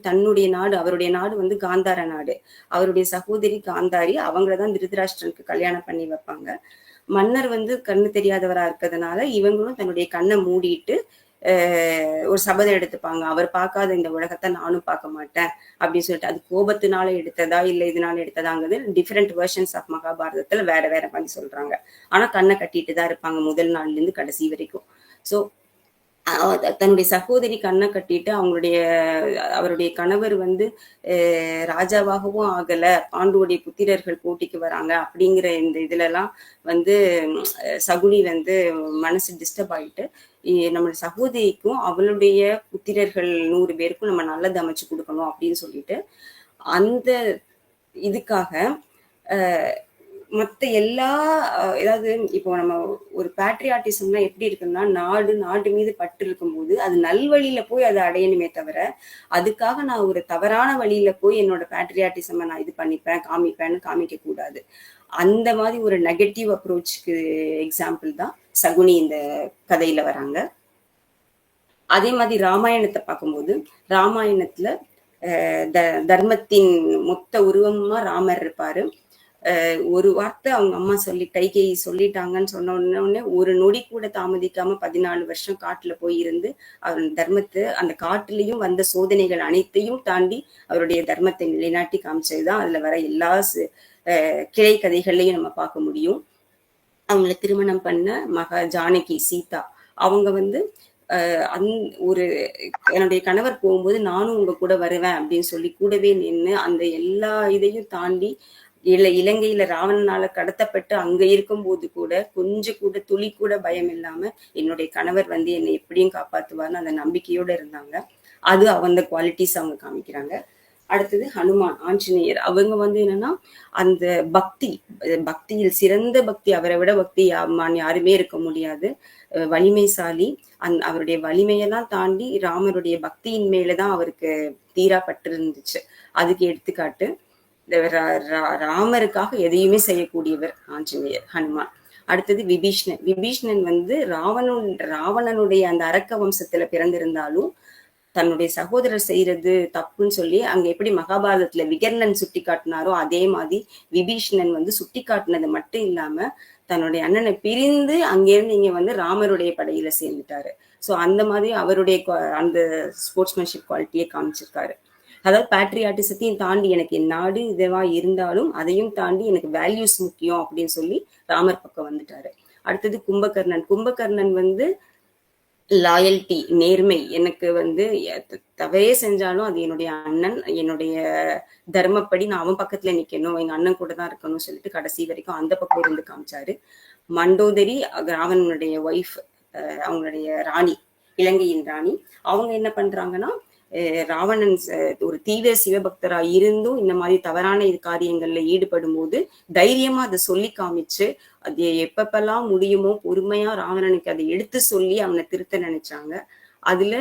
தன்னுடைய நாடு, அவருடைய நாடு வந்து காந்தார நாடு, அவருடைய சகோதரி காந்தாரி, அவங்களதான் திருதராஷ்டிரனுக்கு கல்யாணம் பண்ணி வைப்பாங்க. மன்னர் வந்து கண்ணு தெரியாதவரா இருக்கிறதுனால இவங்களும் தன்னுடைய கண்ணை மூடிட்டு ஒரு சபதம் எடுத்துப்பாங்க, அவர் பார்க்காத இந்த உலகத்தை நானும் பார்க்க மாட்டேன் அப்படின்னு சொல்லிட்டு. அது கோபத்தினால எடுத்ததா இல்ல இதனால எடுத்ததாங்கிறது டிஃப்ரெண்ட் வெர்ஷன்ஸ் ஆஃப் மகாபாரதத்துல வேற வேற மாதிரி சொல்றாங்க. ஆனா கண்ணை கட்டிட்டு தான் இருப்பாங்க முதல் நாள்ல இருந்து கடைசி வரைக்கும். ஸோ தன்னுடைய சகோதரி கண்ணை கட்டிட்டு அவருடைய கணவர் வந்து ராஜாவாகவும் ஆகல, பாண்டுவுடைய புத்திரர்கள் போட்டிக்கு வராங்க அப்படிங்கிற இந்த இதுல எல்லாம் வந்து சகுனி வந்து மனசு டிஸ்டர்ப் ஆயிட்டு நம்மளுடைய சகோதரிக்கும் அவளுடைய புத்திரர்கள் 100 பேருக்கும் நம்ம நல்லது அமைச்சு கொடுக்கணும் அப்படின்னு சொல்லிட்டு அந்த இதுக்காக மற்ற எல்லா ஏதாவது இப்போ நம்ம ஒரு பேட்ரியாட்டிசம்னா எப்படி இருக்குன்னா, நாடு மீது பற்று இருக்கும்போது அது நல்வழியில போய் அதை அடையணுமே தவிர அதுக்காக நான் ஒரு தவறான வழியில போய் என்னோட பேட்ரியாட்டிசமை நான் இது காமிப்பேன்னு காமிக்க கூடாது. அந்த மாதிரி ஒரு நெகட்டிவ் அப்ரோச்சுக்கு எக்ஸாம்பிள் தான் சகுனி இந்த கதையில வராங்க. அதே மாதிரி ராமாயணத்தை பார்க்கும்போது ராமாயணத்துல தர்மத்தின் மொத்த உருவமா ராமர் இருப்பாரு. ஒரு வார்த்தை அவங்க அம்மா கைகேயி சொல்லிட்டாங்கன்னு சொன்ன உடனே ஒரு நொடி கூட தாமதிக்காம 14 வருஷம் காட்டுல போய் இருந்து அவர் தர்மத்தை அந்த காட்டுலயும் வந்த சோதனைகள் அனைத்தையும் தாண்டி அவருடைய தர்மத்தை நிலைநாட்டி காமிச்சதுதான் அதுல வர எல்லா கிளை கதைகள்லையும் நம்ம பார்க்க முடியும். அவங்கள திருமணம் பண்ண ஜானகி சீதா அவங்க வந்து ஒரு என்னுடைய கணவர் போகும்போது நானும் உங்க கூட வருவேன் அப்படின்னு சொல்லி கூடவே நின்று அந்த எல்லா இதையும் தாண்டி இலங்கையில ராவணனால கடத்தப்பட்டு அங்க இருக்கும்போது கூட கொஞ்சம் கூட துளி கூட பயம் இல்லாம என்னுடைய கணவர் வந்து என்னை எப்படியும் காப்பாத்துவார்னு அந்த நம்பிக்கையோட இருந்தாங்க. அது அந்த குவாலிட்டிஸ் அவங்க காமிக்கிறாங்க. அடுத்தது ஹனுமான் ஆஞ்சநேயர். அவங்க வந்து என்னன்னா அந்த பக்தியில் சிறந்த பக்தி, அவரை விட பக்தி யாருமே இருக்க முடியாது. வலிமைசாலி. அவருடைய வலிமையெல்லாம் தாண்டி ராமருடைய பக்தியின் மேலதான் அவருக்கு தீரா பற்று இருந்துச்சு. அதுக்கு எடுத்துக்காட்டு ராமருக்காக எதையுமே செய்யக்கூடியவர் ஆஞ்சநேயர் ஹனுமான். அடுத்தது விபீஷ்ணன் வந்து ராவணனுடைய அந்த அரக்க வம்சத்துல பிறந்திருந்தாலும் தன்னுடைய சகோதரர் செய்யறது தப்புன்னு சொல்லி அங்க எப்படி மகாபாரதத்துல விகர்ணன் சுட்டி காட்டினாரோ அதே மாதிரி விபீஷ்ணன் வந்து சுட்டி காட்டினது மட்டும் இல்லாம தன்னுடைய அண்ணனை பிரிந்து அங்கிருந்து இங்க வந்து ராமருடைய படையில சேர்ந்துட்டாரு. ஸோ அந்த மாதிரி அவருடைய அந்த ஸ்போர்ட்ஸ்மேன்ஷிப் குவாலிட்டியை காமிச்சிருக்காரு. அதாவது பேட்ரியாட்டிசத்தையும் தாண்டி எனக்கு என் நாடு இதுவா இருந்தாலும் அதையும் தாண்டி எனக்கு வேல்யூஸ் முக்கியம் அப்படின்னு சொல்லி ராமர் பக்கம் வந்துட்டாரு. அடுத்தது கும்பகர்ணன் வந்து லாயல்டி, நேர்மை. எனக்கு வந்து தவறே செஞ்சாலும் அது என்னுடைய அண்ணன், என்னுடைய தர்மப்படி நான் அவன் பக்கத்துல நிக்கணும், எங்க அண்ணன் கூட தான் இருக்கணும்னு சொல்லிட்டு கடைசி வரைக்கும் அந்த பக்கம் இருந்து காமிச்சாரு. மண்டோதரி ராவணனுடைய ஒய்ஃப், அவங்களுடைய ராணி, இலங்கையின் ராணி. அவங்க என்ன பண்றாங்கன்னா ராவணன் ஒரு தீவிர சிவபக்தரா இருந்தும் இந்த மாதிரி தவறான காரியங்கள்ல ஈடுபடும் போது தைரியமா அதை சொல்லி காமிச்சு அது எப்பப்பெல்லாம் முடியுமோ பொறுமையா ராவணனுக்கு அதை எடுத்து சொல்லி அவனை திருத்த நினைச்சாங்க. அதுல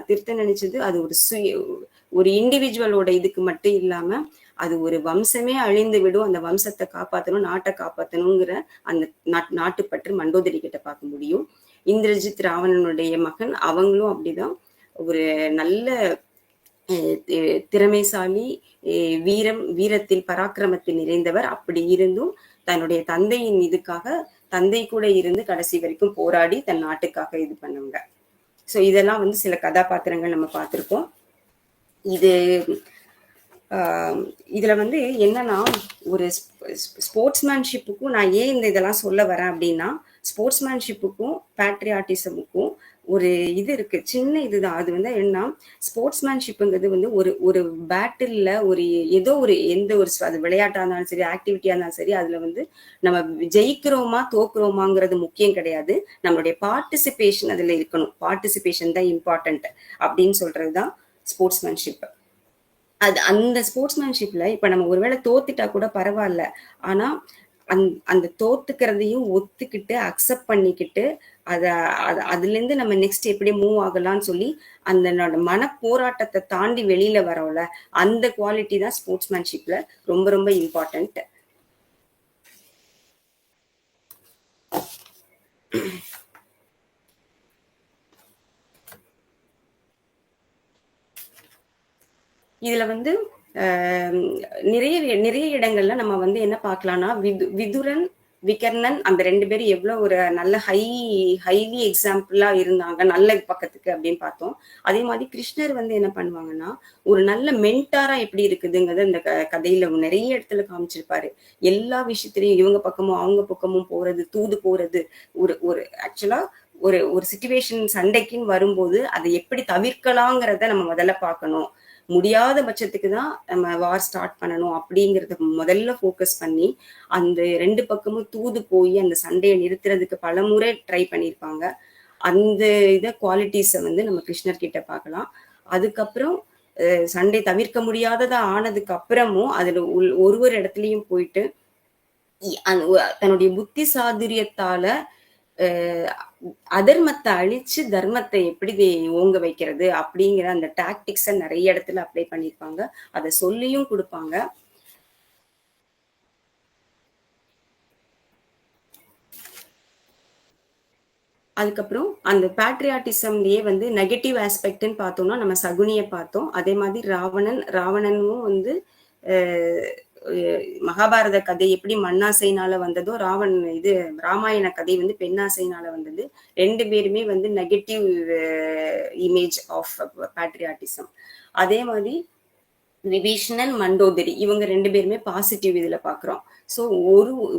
திருத்த நினைச்சது அது ஒரு இண்டிவிஜுவலோட இதுக்கு மட்டும் இல்லாம அது ஒரு வம்சமே அழிந்து விடும், அந்த வம்சத்தை காப்பாற்றணும், நாட்டை காப்பாற்றணுங்கிற அந்த நாட்டுப்பற்று மண்டோதரி கிட்ட பார்க்க முடியும். இந்திரஜித் ராவணனுடைய மகன், அவங்களும் அப்படிதான் ஒரு நல்ல திறமைசாலி, வீரத்தில் பராக்கிரமத்தில் நிறைந்தவர். அப்படி இருந்தும் தன்னுடைய தந்தையின் இதுக்காக தந்தை கூட இருந்து கடைசி வரைக்கும் போராடி தன் நாட்டுக்காக இது பண்ணவங்க. ஸோ இதெல்லாம் வந்து சில கதாபாத்திரங்கள் நம்ம பார்த்திருக்கோம். இதுல வந்து என்னன்னா ஒரு ஸ்போர்ட்ஸ்மேன்ஷிப்புக்கும் நான் ஏன் இதெல்லாம் சொல்ல வரேன் அப்படின்னா, ஸ்போர்ட்ஸ்மேன்ஷிப்புக்கும் பேட்ரியாட்டிசமுக்கும் ஒரு இது இருக்கு, சின்ன இதுதான். அது வந்து என்ன, ஸ்போர்ட்ஸ்மேன்ஷிப்புங்கிறது வந்து ஒரு பேட்டில்ல ஏதோ எந்த ஒரு அது விளையாட்டா இருந்தாலும் சரி, ஆக்டிவிட்டியா இருந்தாலும் சரி, அதுல வந்து நம்ம ஜெயிக்கிறோமா தோக்குறோமாங்கிறது முக்கியம் கிடையாது, நம்மளுடைய பார்ட்டிசிபேஷன் அதுல இருக்கணும். பார்ட்டிசிபேஷன் தான் இம்பார்ட்டன்ட் அப்படின்னு சொல்றதுதான் ஸ்போர்ட்ஸ்மேன்ஷிப். அந்த ஸ்போர்ட்ஸ்மேன்ஷிப்ல இப்ப நம்ம ஒருவேளை தோத்துட்டா கூட பரவாயில்ல, ஆனா அந்த தோத்துக்கிறதையும் ஒத்துக்கிட்டு அக்செப்ட் பண்ணிக்கிட்டு அதுல இருந்து நம்ம நெக்ஸ்ட் எப்படி மூவ் ஆகலாம்னு சொல்லி அந்த மன போராட்டத்தை தாண்டி வெளியில வரோம்ல, அந்த குவாலிட்டி தான் ஸ்போர்ட்ஸ்மேன்ஷிப்ல ரொம்ப ரொம்ப இம்பார்ட்டன்ட். இதுல வந்து நிறைய இடங்கள்ல நம்ம வந்து என்ன பார்க்கலாம்னா, விதுரன் விகர்ணன் அந்த 2 பேரும் எவ்வளவு ஒரு நல்ல ஹைலி எக்ஸாம்பிளா இருந்தாங்க நல்ல பக்கத்துக்கு அப்படின்னு பார்த்தோம். அதே மாதிரி கிருஷ்ணர் வந்து என்ன பண்ணுவாங்கன்னா ஒரு நல்ல மென்டாரா எப்படி இருக்குதுங்கிறத இந்த கதையில நிறைய இடத்துல காமிச்சிருப்பாரு. எல்லா விஷயத்திலையும் இவங்க பக்கமும் அவங்க பக்கமும் போறது, தூது போறது, ஒரு ஒரு ஆக்சுவலா ஒரு ஒரு சிச்சுவேஷன் சண்டைக்குன்னு வரும்போது அதை எப்படி தவிர்க்கலாங்கிறத நம்ம முதல்ல பார்க்கணும். முடியாத பட்சத்துக்கு தான் நம்ம வார் ஸ்டார்ட் பண்ணணும் அப்படிங்கறத முதல்ல ஃபோக்கஸ் பண்ணி அந்த 2 பக்கமும் தூது போய் அந்த சண்டையை நிறுத்துறதுக்கு பலமுறை ட்ரை பண்ணியிருப்பாங்க. அந்த இத குவாலிட்டிஸை வந்து நம்ம கிருஷ்ணர் கிட்ட பார்க்கலாம். அதுக்கப்புறம் சண்டை தவிர்க்க முடியாததா ஆனதுக்கு அப்புறமும் அதுல ஒரு இடத்துலயும் போயிட்டு தன்னுடைய புத்தி சாதுரியத்தால அதர்மத்தை அழிச்சு தர்மத்தை எப்படி ஓங்க வைக்கிறது அப்படிங்கிற அந்த டாக்டிக்ஸ நிறைய இடத்துல அப்ளை பண்ணிருப்பாங்க. அதை சொல்லியும் கொடுப்பாங்க. அதுக்கப்புறம் அந்த பேட்ரியாட்டிசம்லயே வந்து நெகட்டிவ் ஆஸ்பெக்ட்ன்னு பார்த்தோம்னா நம்ம சகுனியை பார்த்தோம். அதே மாதிரி ராவணனும் வந்து மகாபாரத கதை எப்படி மண்ணாசைனால வந்ததோ இது ராமாயண கதை வந்து பெண்ணாசைனால வந்தது. 2 பேருமே வந்து நெகட்டிவ் இமேஜ் ஆஃப் பேட்ரியாட்டிசம். அதே மாதிரி விபீஷணன் மண்டோதரி இவங்க 2 பேருமே பாசிட்டிவ் இதுல பாக்குறோம். சோ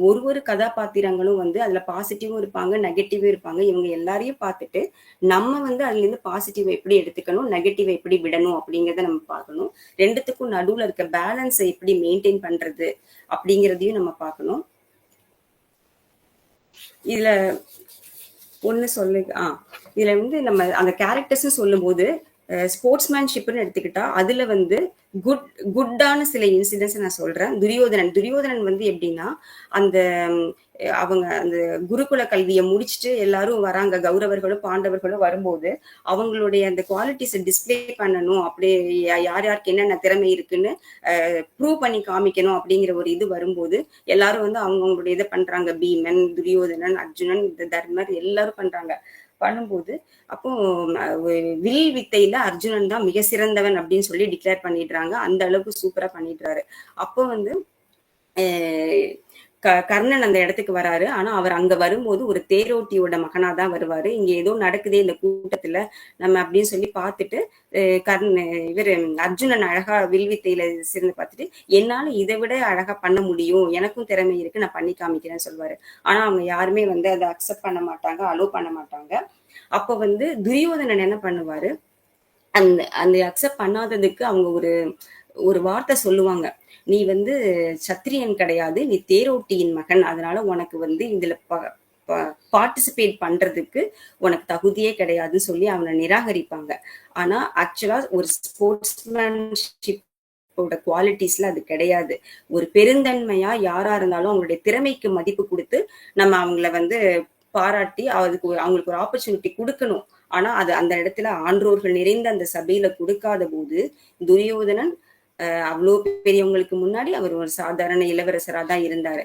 ஒரு கதாபாத்திரங்களும் வந்து அதுல பாசிட்டிவும் இருப்பாங்க, நெகட்டிவும் இருப்பாங்க. இவங்க எல்லாரையும் பார்த்துட்டு நம்ம வந்து அதுல இருந்து பாசிட்டிவ் எப்படி எடுத்துக்கணும், நெகட்டிவ் எப்படி விடணும் அப்படிங்கறத நம்ம பார்க்கணும். 2த்துக்கும் நடுவுல இருக்க பேலன்ஸை எப்படி மெயின்டைன் பண்றது அப்படிங்கறதையும் நம்ம பார்க்கணும். இதுல ஒண்ணு இதுல வந்து நம்ம அந்த கேரக்டர்ஸ் சொல்லும் போது ஸ்போர்ட்ஸ்மேன்ஷிப்னு எடுத்துக்கிட்டா அதுல வந்து குட்டான சில இன்சிடென்ட்ஸ் நான் சொல்றேன். துரியோதனன் வந்து எப்படின்னா அந்த அவங்க அந்த குருகுல கல்வியை முடிச்சுட்டு எல்லாரும் வராங்க, கௌரவர்களும் பாண்டவர்களும் வரும்போது அவங்களுடைய அந்த குவாலிட்டிஸை டிஸ்பிளே பண்ணணும், அப்படி யாருக்கு என்னென்ன திறமை இருக்குன்னு ப்ரூவ் பண்ணி காமிக்கணும் அப்படிங்கிற ஒரு இது வரும்போது எல்லாரும் வந்து அவங்களுடைய இதை பண்றாங்க. பீமன், துரியோதனன், அர்ஜுனன், தர்மர் எல்லாரும் பண்ணும்போது அப்போ வில் வித்தையில அர்ஜுனன் தான் மிக சிறந்தவன் அப்படின்னு சொல்லி டிக்ளேர் பண்ணிடுறாங்க. அந்த அளவுக்கு சூப்பரா பண்ணிடுறாரு. அப்போ வந்து கர்ணன் அந்த இடத்துக்கு வராரு. ஆனா அவர் அங்க வரும்போது ஒரு தேரோட்டியோட மகனாதான் வருவாரு. இங்க ஏதோ நடக்குதே இந்த கூட்டத்துல நம்ம அப்படின்னு சொல்லி பார்த்துட்டு அர்ஜுனன் அழகா வில்வித்தையில சிறந்து பார்த்துட்டு என்னால இதை விட அழகா பண்ண முடியும், எனக்கும் திறமை இருக்கு, நான் பண்ணி காமிக்கிறேன்னு சொல்லுவாரு. ஆனா அவங்க யாருமே வந்து அதை அக்செப்ட் பண்ண மாட்டாங்க, அலோவ் பண்ண மாட்டாங்க. அப்ப வந்து துரியோதனன் என்ன பண்ணுவாரு, அந்த அக்செப்ட் பண்ணாததுக்கு அவங்க ஒரு வார்த்தை சொல்லுவாங்க. நீ வந்து சத்திரியன் கிடையாது, நீ தேரோட்டியின் மகன், அதனால உனக்கு வந்து இதுல பார்ட்டிசிபேட் பண்றதுக்கு உனக்கு தகுதியே கிடையாதுன்னு சொல்லி அவனை நிராகரிப்பாங்க. ஆனா ஆக்சுவலா ஒரு ஸ்போர்ட்ஸ்மேன்ஷிப் குவாலிட்டிஸ்ல அது கிடையாது. ஒரு பெருந்தன்மையா யாரா இருந்தாலும் அவங்களுடைய திறமைக்கு மதிப்பு கொடுத்து நம்ம அவங்கள வந்து பாராட்டி அவங்களுக்கு ஒரு ஆப்பர்ச்சுனிட்டி கொடுக்கணும். ஆனா அது அந்த இடத்துல ஆன்றோர்கள் நிறைந்த அந்த சபையில கொடுக்காத போது துரியோதனன் அவ்வளோ பெரியவங்களுக்கு முன்னாடி அவர் ஒரு சாதாரண இளவரசரா தான் இருந்தாரு.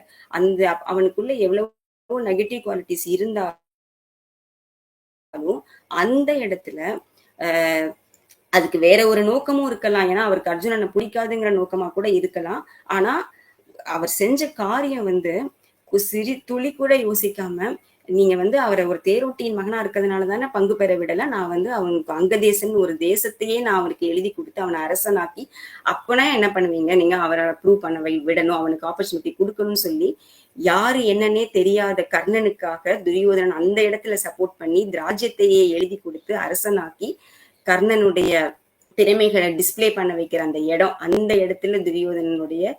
அவனுக்குள்ள எவ்வளவோ நெகட்டிவ் குவாலிட்டிஸ் இருந்தாலும் அந்த இடத்துல அதுக்கு வேற ஒரு நோக்கமும் இருக்கலாம். ஏன்னா அவருக்கு அர்ஜுனனை பிடிக்காதுங்கிற நோக்கமா கூட இருக்கலாம். ஆனா அவர் செஞ்ச காரியம் வந்து சிறு துளி கூட யோசிக்காம, நீங்க வந்து அவரை ஒரு தேரோட்டியின் மகனா இருக்கிறதுனால தானே பங்கு பெற விடல, நான் வந்து அவனுக்கு அங்கதேசன் ஒரு தேசத்தையே நான் அவனுக்கு எழுதி கொடுத்து அவனை அரசனாக்கி அப்பனா என்ன பண்ணுவீங்க, நீங்க அவரை ப்ரூவ் பண்ண விடணும், அவனுக்கு ஆப்பர்ச்சுனிட்டி கொடுக்கணும்னு சொல்லி யாரு என்னன்னே தெரியாத கர்ணனுக்காக துரியோதனன் அந்த இடத்துல சப்போர்ட் பண்ணி ராஜ்யத்தையே எழுதி கொடுத்து அரசனாக்கி கர்ணனுடைய திறமைகளை டிஸ்பிளே பண்ண வைக்கிற அந்த இடம், அந்த இடத்துல துரியோதனனுடைய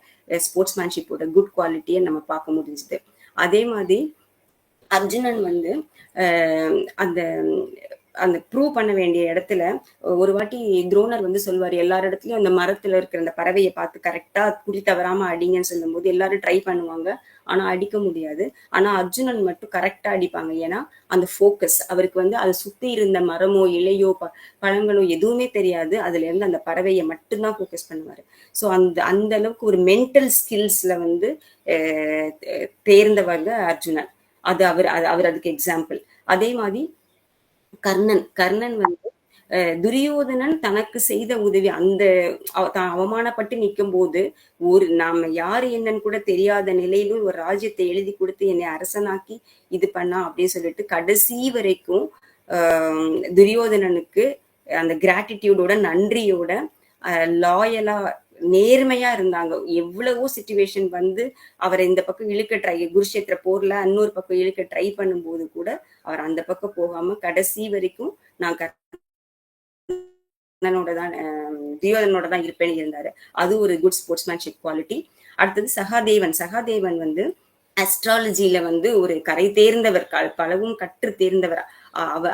ஸ்போர்ட்ஸ்மேன்ஷிப்போட குட் குவாலிட்டியை நம்ம பார்க்க முடிஞ்சுது. அதே மாதிரி அர்ஜுனன் வந்து அந்த ப்ரூவ் பண்ண வேண்டிய இடத்துல ஒரு வாட்டி துரோணர் வந்து சொல்வாரு, எல்லார் இடத்துலயும் அந்த மரத்துல இருக்கிற அந்த பறவையை பார்த்து கரெக்டா குறி தவறாம அடிங்கன்னு சொல்லும் போது எல்லாரும் ட்ரை பண்ணுவாங்க, ஆனா அடிக்க முடியாது. ஆனா அர்ஜுனன் மட்டும் கரெக்டா அடிப்பாங்க. ஏன்னா அந்த ஃபோக்கஸ் அவருக்கு வந்து அதை சுத்தி இருந்த மரமோ இலையோ பழங்களோ எதுவுமே தெரியாது, அதுல இருந்து அந்த பறவையை மட்டும்தான் ஃபோக்கஸ் பண்ணுவாரு. ஸோ அந்த அளவுக்கு ஒரு மென்டல் ஸ்கில்ஸ்ல வந்து தேர்ந்தவங்க அர்ஜுனன். அவர் அதுக்கு எக்ஸாம்பிள். அதே மாதிரி கர்ணன் வந்து துரியோதனன் தனக்கு செய்த உதவி அந்த தான் அவமானப்பட்டு நிற்கும் போது நாம யாரு என்னன்னு கூட தெரியாத நிலையிலும் ஒரு ராஜ்யத்தை எழுதி கொடுத்து என்னை அரசனாக்கி இது பண்ணா அப்படின்னு சொல்லிட்டு கடைசி வரைக்கும் துரியோதனனுக்கு அந்த கிராட்டிடியூடோட நன்றியோட லாயலா நேர்மையா இருந்தாங்க. எவ்வளவோ சிச்சுவேஷன் வந்து அவரை இந்த பக்கம் இழுக்க குருஷேத்திர போர்ல இன்னொரு பக்கம் இழுக்க ட்ரை பண்ணும்போது கூட அவர் அந்த பக்கம் போகாம கடைசி வரைக்கும் நான் துரியோதனோட தான் இருப்பேன்னு இருந்தாரு. அது ஒரு குட் ஸ்போர்ட்ஸ்மேன்ஷிப் குவாலிட்டி. அடுத்தது சகாதேவன் வந்து அஸ்ட்ராலஜில வந்து ஒரு கரை தேர்ந்தவர், பலவும் கற்று தேர்ந்தவர்.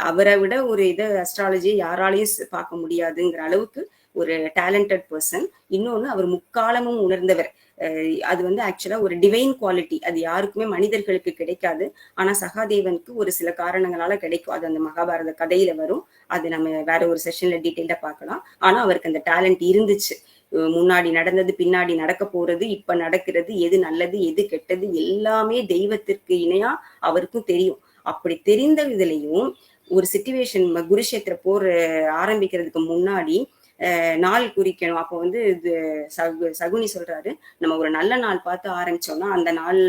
அவரை விட ஒரு அஸ்ட்ராலஜியை யாராலையும் பார்க்க முடியாதுங்கிற அளவுக்கு ஒரு டேலண்டட் பர்சன். இன்னொன்னு அவர் முக்காலமும் உணர்ந்தவர். அது வந்து ஆக்சுவலா ஒரு டிவைன் குவாலிட்டி. அது யாருக்குமே மனிதர்களுக்கு கிடைக்காது. ஆனா சகாதேவனுக்கு ஒரு சில காரணங்களால கிடைக்கும். அது அந்த மகாபாரத கதையில வரும். அது நம்ம வேற ஒரு செஷன்ல டீட்டெயிலா பார்க்கலாம். ஆனா அவருக்கு அந்த டேலண்ட் இருந்துச்சு. முன்னாடி நடந்தது, பின்னாடி நடக்க போறது, இப்ப நடக்கிறது, எது நல்லது எது கெட்டது எல்லாமே தெய்வத்திற்கு இணையா அவருக்கும் தெரியும். அப்படி தெரிந்த இதுலயும் ஒரு சிச்சுவேஷன் குருஷேத்திர போர் ஆரம்பிக்கிறதுக்கு முன்னாடி நாள் குறிக்கணும். அப்போ வந்து இது சகுனி சொல்றாரு, நம்ம ஒரு நல்ல நாள் பார்த்து ஆரம்பிச்சோம்னா அந்த நாள்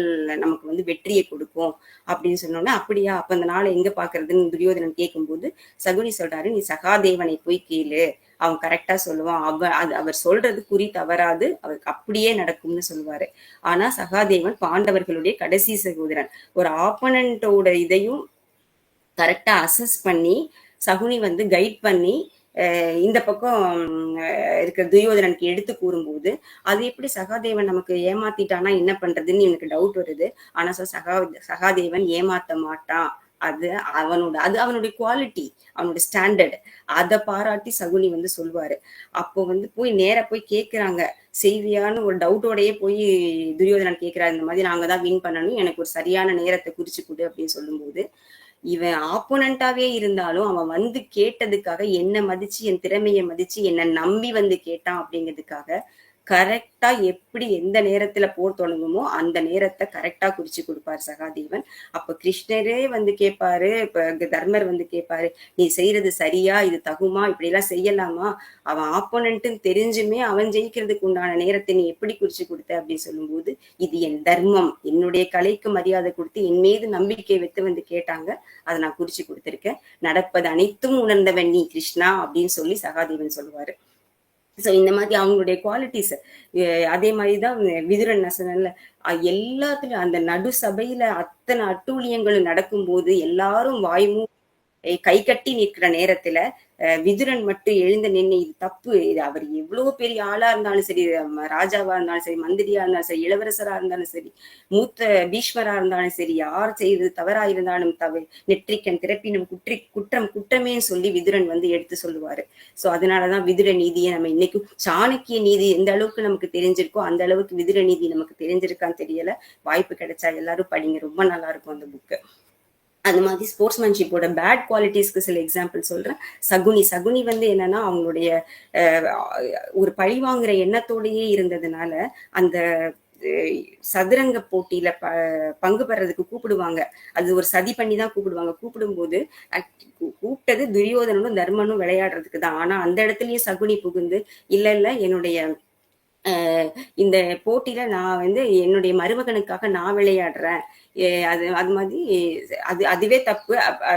நமக்கு வந்து வெற்றியை கொடுக்கும் அப்படின்னு சொன்னோம்னா, அப்படியா, அப்ப அந்த நாளை எங்க பாக்குறதுன்னு துரியோதனன் கேட்கும்போது சகுனி சொல்றாரு, நீ சகாதேவனை போய் கேளு, அவன் கரெக்டா சொல்லுவான், அவர் சொல்றது குறி தவறாது, அவருக்கு அப்படியே நடக்கும்னு சொல்லுவாரு. ஆனா சகாதேவன் பாண்டவர்களுடைய கடைசி சகோதரன். ஒரு ஆப்பனண்டோட இதையும் கரெக்டா அசஸ் பண்ணி சகுனி வந்து கைட் பண்ணி இந்த பக்கம் இருக்கிற துரியோதனனுக்கு எடுத்து கூறும்போது அது எப்படி சகாதேவன் நமக்கு ஏமாத்திட்டானா என்ன பண்றதுன்னு எனக்கு டவுட் வருது. ஆனா சகாதேவன் ஏமாத்த மாட்டான். அது அவனுடைய குவாலிட்டி, அவனுடைய ஸ்டாண்டர்ட். அதை பாராட்டி சகுனி வந்து சொல்லுவாரு. அப்போ வந்து நேரா போய் கேட்கிறாங்க, செய்வியான்னு ஒரு டவுட்டோடயே போய் துரியோதனன் கேட்கிறாரு, இந்த மாதிரி நாங்க தான் வின் பண்ணணும், எனக்கு ஒரு சரியான நேரத்தை குறிச்சு கொடு அப்படின்னு சொல்லும்போது, இவன் ஆப்போனண்டாவே இருந்தாலும் அவன் வந்து கேட்டதுக்காக என்ன மதிச்சு, என் திறமையை மதிச்சு என்ன நம்பி வந்து கேட்டான் அப்படிங்கிறதுக்காக கரெக்டா எப்படி எந்த நேரத்துல போர் தொடங்குமோ அந்த நேரத்தை கரெக்டா குறிச்சு கொடுப்பாரு சகாதேவன். அப்ப கிருஷ்ணரே வந்து கேட்பாரு, இப்ப தர்மர் வந்து கேட்பாரு, நீ செய்யறது சரியா, இது தகுமா, இப்படி எல்லாம் செய்யலாமா, அவன் ஆப்போனன்ட்னு தெரிஞ்சுமே அவன் ஜெயிக்கிறதுக்கு உண்டான நேரத்தை நீ எப்படி குறிச்சு கொடுத்த அப்படின்னு சொல்லும்போது, இது என் தர்மம், என்னுடைய கலைக்கு மரியாதை கொடுத்து என் மீது நம்பிக்கை வைத்து வந்து கேட்டாங்க, அதை நான் குறிச்சு கொடுத்திருக்கேன், நடப்பது அனைத்தும் உணர்ந்தவன் நீ கிருஷ்ணா அப்படின்னு சொல்லி சகாதேவன் சொல்லுவாரு. ஸோ இந்த மாதிரி அவங்களுடைய குவாலிட்டிஸ். அதே மாதிரிதான் விதுரன் நசனல்ல எல்லாத்துலயும் அந்த நடு சபையில அத்தனை அட்டூழியங்களும் நடக்கும்போது எல்லாரும் வாய்மூ கை கட்டி நிற்கிற நேரத்துல விதுரன் மட்டும் எழுந்து நின்று இது தப்பு, இது அவர் எவ்வளவு பெரிய ஆளா இருந்தாலும் சரி, ராஜாவா இருந்தாலும் சரி, மந்திரியா இருந்தாலும் சரி, இளவரசரா இருந்தாலும் சரி, மூத்த பீஷ்மரா இருந்தாலும் சரி, யார் செய்வது தவறா இருந்தாலும் நெற்றிக்கன் திறப்பினும் குற்றம் குற்றமேன்னு சொல்லி விதுரன் வந்து எடுத்து சொல்லுவாரு. சோ அதனாலதான் விதுர நீதியை நம்ம இன்னைக்கும், சாணக்கிய நீதி எந்த அளவுக்கு நமக்கு தெரிஞ்சிருக்கோ அந்த அளவுக்கு விதுர நீதி நமக்கு தெரிஞ்சிருக்கான்னு தெரியல. வாய்ப்பு கிடைச்சா எல்லாரும் படிங்க, ரொம்ப நல்லா இருக்கும் அந்த புக்கு. அந்த மாதிரி ஸ்போர்ட்ஸ்மேன்ஷிப்போட பேட் குவாலிட்டிஸ்க்கு சில எக்ஸாம்பிள் சொல்றேன். சகுனி வந்து என்னன்னா அவங்களுடைய ஒரு பழி வாங்குற எண்ணத்தோடயே இருந்ததுனால அந்த சதுரங்க போட்டியில பங்கு பெறதுக்கு கூப்பிடுவாங்க. அது ஒரு சதி பண்ணி தான் கூப்பிடுவாங்க. கூப்பிடும்போது கூப்பிட்டது துரியோதனனும் தர்மனும் விளையாடுறதுக்கு தான். ஆனா அந்த இடத்துலயும் சகுனி புகுந்து, இல்ல என்னுடைய இந்த போட்டியில நான் வந்து என்னுடைய மருமகனுக்காக நான் விளையாடுறேன், அது மாதிரி அதுவே தப்பு,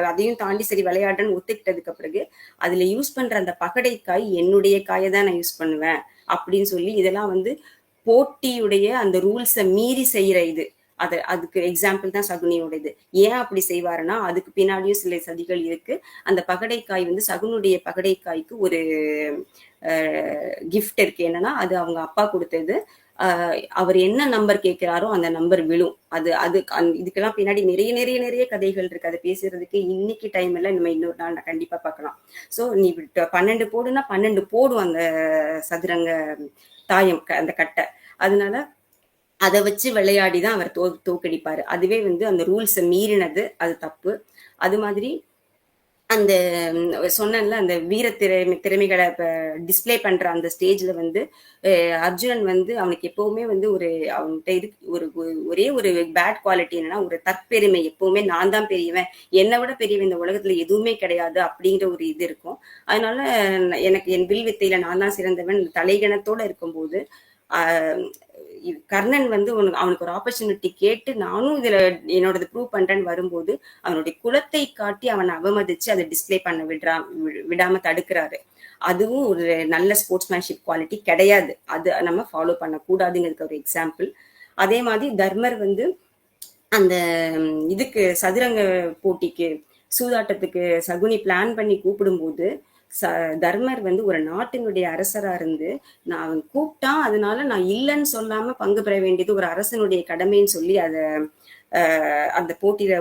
அதையும் தாண்டி சரி விளையாடுறேன்னு ஒத்துக்கிட்டதுக்கு பிறகு அதுல யூஸ் பண்ற அந்த பகடைக்காய் என்னுடைய காயை தான் நான் யூஸ் பண்ணுவேன் அப்படின்னு சொல்லி, இதெல்லாம் வந்து போட்டியுடைய அந்த ரூல்ஸை மீறி செய்யற இது. அதுக்கு எக்ஸாம்பிள் தான் சகுனியோட இது. ஏன் அப்படி செய்வாருன்னா அதுக்கு பின்னாடியும் சில சதிகள் இருக்கு. அந்த பகடைக்காய் வந்து சகுனுடைய பகடைக்காய்க்கு ஒரு கிஃப்ட் இருக்கு. என்னன்னா அது அவங்க அப்பா கொடுத்தது. அவர் என்ன நம்பர் கேட்கிறாரோ அந்த நம்பர் விழும். இதுக்கெல்லாம் பின்னாடி நிறைய கதைகள் இருக்கு. அதை பேசுறதுக்கு இன்னைக்கு டைம் எல்லாம் நம்ம இன்னொரு நாள் கண்டிப்பா பார்க்கலாம். சோ நீ 12 போடுனா 12 போடும் அந்த சதுரங்க தாயம், அந்த கட்டை. அதனால அதை வச்சு விளையாடிதான் அவர் தோக்கடிப்பாரு. அதுவே வந்து அந்த ரூல்ஸை மீறினது, அது தப்பு. அது மாதிரி அந்த சொன்னேன்ல அந்த வீர திறமைகளை டிஸ்ப்ளே பண்ற அந்த ஸ்டேஜ்ல வந்து அர்ஜுனன் வந்து அவனுக்கு எப்பவுமே வந்து அவன்கிட்ட ஒரே ஒரு பேட் குவாலிட்டி என்னன்னா, ஒரு தற்பெருமை. எப்பவுமே நான் தான் பெரியவன், என்னை விட பெரியவன் இந்த உலகத்துல எதுவுமே கிடையாது அப்படிங்கிற ஒரு இது இருக்கும். அதனால எனக்கு என் வில் வித்தையில நான் தான் சிறந்தவன் தலைகணத்தோட இருக்கும்போது கர்ணன் வந்து அவனுக்கு ஒரு ஆப்பர்ச்சுனிட்டி கேட்டு நானும் இதுல என்னோடது ப்ரூவ் பண்றேன்னு வரும்போது அவனுடைய குலத்தை காட்டி அவனை அவமதிச்சு அதை டிஸ்பிளே பண்ண விடாம தடுக்கிறாரு. அதுவும் ஒரு நல்ல ஸ்போர்ட்ஸ்மேன்ஷிப் குவாலிட்டி கிடையாது. அது நம்ம ஃபாலோ பண்ணக்கூடாதுங்கிறதுக்கு ஒரு எக்ஸாம்பிள். அதே மாதிரி தர்மர் வந்து அந்த இதுக்கு சதுரங்க போட்டிக்கு சூதாட்டத்துக்கு சகுனி பிளான் பண்ணி கூப்பிடும்போது தர்மர் வந்து ஒரு நாட்டினுடைய அரசரா இருந்து நான் அவன் கூப்பிட்டான், அதனால நான் இல்லைன்னு சொல்லாம பங்கு பெற வேண்டியது ஒரு அரசனுடைய கடமைன்னு சொல்லி அந்த போட்டியில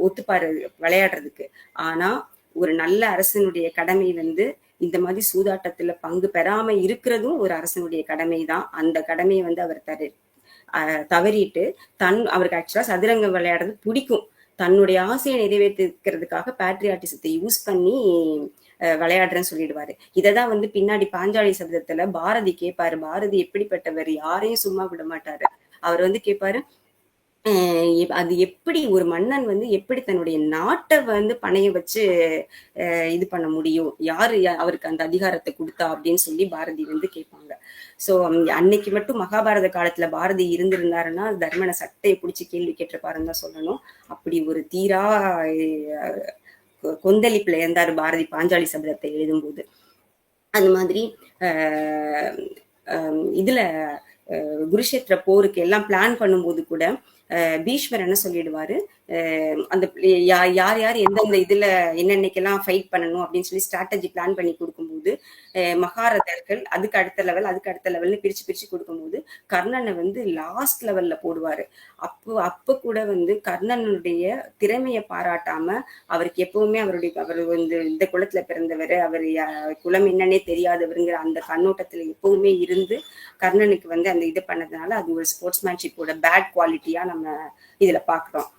ஒத்துப்பாரு விளையாடுறதுக்கு. ஆனா ஒரு நல்ல அரசனுடைய கடமை வந்து இந்த மாதிரி சூதாட்டத்துல பங்கு பெறாம இருக்கிறதும் ஒரு அரசனுடைய கடமை தான். அந்த கடமையை வந்து அவர் தவறிட்டு அவருக்கு ஆக்சுவலா சதுரங்கம் விளையாடுறது பிடிக்கும், தன்னுடைய ஆசையை நிறைவேற்றிக்கிறதுக்காக பேட்ரியாட்டிசத்தை யூஸ் பண்ணி விளையாடுறேன்னு சொல்லிடுவாரு. இததான் வந்து பின்னாடி பாஞ்சாலி சபதத்துல பாரதி கேட்பாரு. பாரதி எப்படிப்பட்டவர், யாரையும் சும்மா விட மாட்டாரு. அவர் வந்து கேட்பாரு, அது எப்படி ஒரு மன்னன் வந்து எப்படி தன்னுடைய நாட்டை வந்து பணைய வச்சு இது பண்ண முடியும், யாரு அவருக்கு அந்த அதிகாரத்தை கொடுத்தா அப்படின்னு சொல்லி பாரதி வந்து கேட்பாங்க. சோ அன்னைக்கு மட்டும் மகாபாரத காலத்துல பாரதி இருந்திருந்தாருன்னா தர்மனை சட்டையை பிடிச்சி கேள்வி கேட்டிருப்பாருன்னு தான் சொல்லணும். அப்படி ஒரு தீரா கொந்தளிப்புல இருந்தாரு பாரதி பாஞ்சாலி சபதத்தை எழுதும்போது. அந்த மாதிரி இதுல குருஷேத்திர போருக்கு எல்லாம் பிளான் பண்ணும்போது கூட பீஷ்மர் என்ன சொல்லிடுவாரு, அந்த யார் யார் எந்தெந்த இதுல என்னென்னைக்கெல்லாம் ஃபைட் பண்ணணும் அப்படின்னு சொல்லி ஸ்ட்ராட்டஜி பிளான் பண்ணி கொடுக்கும்போது மகாரதர்கள் அதுக்கு அடுத்த லெவல்னு பிரிச்சு கொடுக்கும்போது கர்ணனை வந்து லாஸ்ட் லெவல்ல போடுவாரு. அப்ப கூட வந்து கர்ணனுடைய திறமையை பாராட்டாம அவருக்கு எப்பவுமே அவர் வந்து இந்த குலத்துல பிறந்தவர், அவர் குலம் என்னன்னே தெரியாதவருங்கிற அந்த கண்ணோட்டத்துல எப்பவுமே இருந்து கர்ணனுக்கு வந்து அந்த இது பண்ணதுனால அது ஒரு ஸ்போர்ட்ஸ்மேன்ஷிப்போட பேட் குவாலிட்டியா நம்ம இதுல பாக்குறோம்.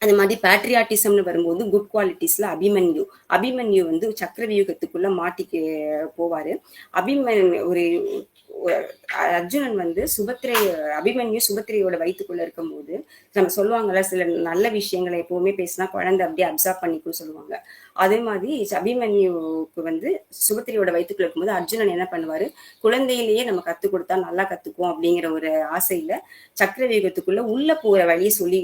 அது மாதிரி பேட்ரியாட்டிசம்னு வரும்போது குட் குவாலிட்டிஸ்ல அபிமன்யு வந்து சக்கரவியூகத்துக்குள்ள மாட்டிக்கு போவாரு. அர்ஜுனன் வந்து அபிமன்யு சுபத்திரையோட வயிற்றுக்குள்ள இருக்கும்போது நம்ம சொல்லுவாங்கல்ல, சில நல்ல விஷயங்களை எப்பவுமே பேசினா குழந்தை அப்படியே அப்சர்வ் பண்ணிக்குன்னு சொல்லுவாங்க. அதே மாதிரி அபிமன்யுக்கு வந்து சுபத்திரையோட வயிற்றுக்குள்ள இருக்கும்போது அர்ஜுனன் என்ன பண்ணுவாரு, குழந்தையிலேயே நம்ம கத்துக் கொடுத்தா நல்லா கத்துக்குவோம் அப்படிங்கிற ஒரு ஆசையில சக்கரவியூகத்துக்குள்ள உள்ள போற வழியை சொல்லி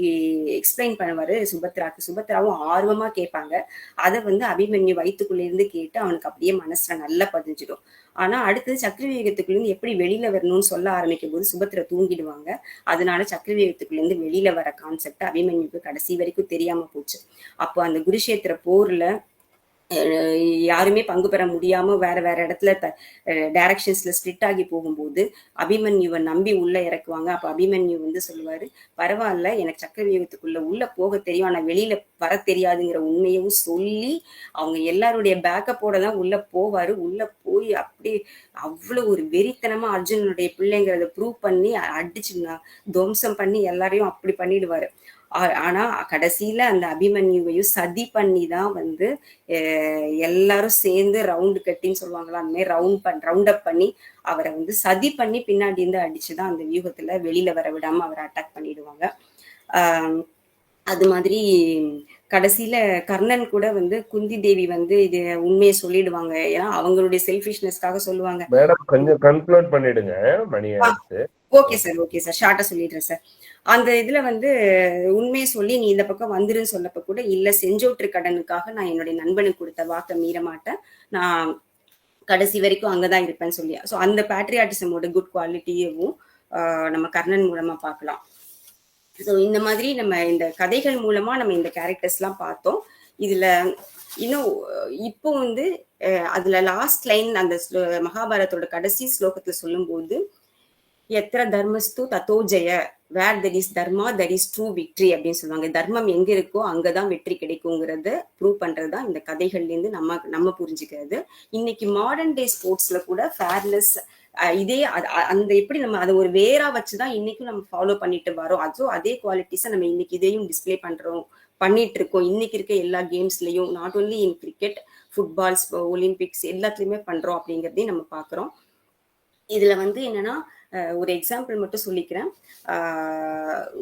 எக்ஸ்பிளைன் பண்ணுவாரு சுபத்ராக்கு. சுபத்ராவும் ஆர்வமா கேட்பாங்க. அதை வந்து அபிமன்யு வயிற்றுக்குள்ள இருந்து கேட்டு அவனுக்கு அப்படியே மனசுல நல்லா பதிஞ்சிடும். ஆனா அடுத்தது சக்கரவியூகத்துக்குள்ள இருந்து எப்படி வெளியில வரணும்னு சொல்ல ஆரம்பிக்கும் போது சுபத்திரை தூங்கிடுவாங்க. அதனால சக்கரவியூகத்துக்குள்ள இருந்து வெளியில வர கான்செப்ட் அபிமன்யுக்கு கடைசி வரைக்கும் தெரியாம போச்சு. அப்போ அந்த குருஷேத்திர போர்ல யாருமே பங்கு பெற முடியாம வேற இடத்துல டைரக்ஷன்ஸ்ல ஸ்பிளிட் ஆகி போகும்போது அபிமன்யுவை நம்பி உள்ள இறக்குவாங்க. அப்ப அபிமன்யு வந்து சொல்லுவாரு, பரவாயில்ல, எனக்கு சக்கரவியூகத்துக்குள்ள உள்ள போக தெரியும், ஆனா வெளியில வர தெரியாதுங்கிற உண்மையவும் சொல்லி அவங்க எல்லாருடைய பேக்கப்போட தான் உள்ள போவாரு. உள்ள போய் அப்படி அவ்வளவு ஒரு வெறித்தனமா அர்ஜுனனுடைய பிள்ளைங்கிறத ப்ரூவ் பண்ணி அடிச்சு துவம்சம் பண்ணி எல்லாரையும் அப்படி பண்ணிடுவாரு. ஆனா கடைசியில அந்த அபிமன்யுவையும் சதி பண்ணி தான் வந்து எல்லாரும் சேர்ந்து ரவுண்டு கட்டின்னு சொல்லுவாங்களா, அந்த மாதிரி ரவுண்ட் அப் பண்ணி அவரை வந்து சதி பண்ணி பின்னாடி இருந்து அடிச்சுதான் அந்த வியூகத்துல வெளியில வர விடாம அவரை அட்டாக் பண்ணிடுவாங்க. அது மாதிரி கடைசியில கர்ணன் கூட வந்து குந்தி தேவி வந்து இது உண்மையை சொல்லிடுவாங்க. ஏன்னா அவங்களுடைய செல்ஃபிஷ்னஸ்க்காக சொல்லுவாங்க. மேடம் கொஞ்சம் கன்க்ளூட் பண்ணிடுங்க, மணி ஆயிடுச்சு. ஓகே சார், ஷார்ட்டா சொல்லிடுறேன் சார். அந்த இதுல வந்து உண்மையை சொல்லி நீ இந்த பக்கம் வந்துருன்னு சொல்லப்ப கூட இல்ல, செஞ்சோற்று கடனுக்காக நான் என்னுடைய நண்பனுக்கு கொடுத்த வாக்கை மீற மாட்டேன், நான் கடைசி வரைக்கும் அங்கதான் இருப்பேன்னு சொல்லி. ஸோ அந்த பேட்ரியாட்டிசமோட குட் குவாலிட்டியவும் நம்ம கர்ணன் மூலமா பார்க்கலாம். ஸோ இந்த மாதிரி நம்ம இந்த கதைகள் மூலமா நம்ம இந்த கேரக்டர்ஸ் எல்லாம் பார்த்தோம். இதுல இன்னும் இப்போ வந்து அதுல லாஸ்ட் லைன் அந்த மகாபாரதத்தோட கடைசி ஸ்லோகத்துல சொல்லும் போது எத்திர தர்மஸ்து தத்தோ ஜெய, where there is dharma there is true victory அப்படின்னு சொல்லுவாங்க. தர்மம் எங்க இருக்கோ அங்கதான் வெற்றி கிடைக்குங்கிறத ப்ரூவ் பண்றதுதான் இந்த கதைகள்ல இருந்து நம்ம புரிஞ்சுக்கிறது. இன்னைக்கு மாடர்ன் டே ஸ்போர்ட்ஸ்ல கூட ஃபேர்னஸ் இதே அந்த எப்படி நம்ம அதை ஒரு வேரா வச்சுதான் இன்னைக்கும் நம்ம ஃபாலோ பண்ணிட்டு வரோம். அதே குவாலிட்டிஸை நம்ம இன்னைக்கு இதையும் டிஸ்பிளே பண்ணிட்டு இருக்கோம். இன்னைக்கு இருக்க எல்லா கேம்ஸ்லயும், not only in cricket, footballs, Olympics எல்லாத்துலயுமே பண்றோம் அப்படிங்கிறதையும் நம்ம பார்க்குறோம். இதுல வந்து என்னன்னா ஒரு எக்ஸாம்பிள் மட்டும் சொல்லிக்கிறேன்.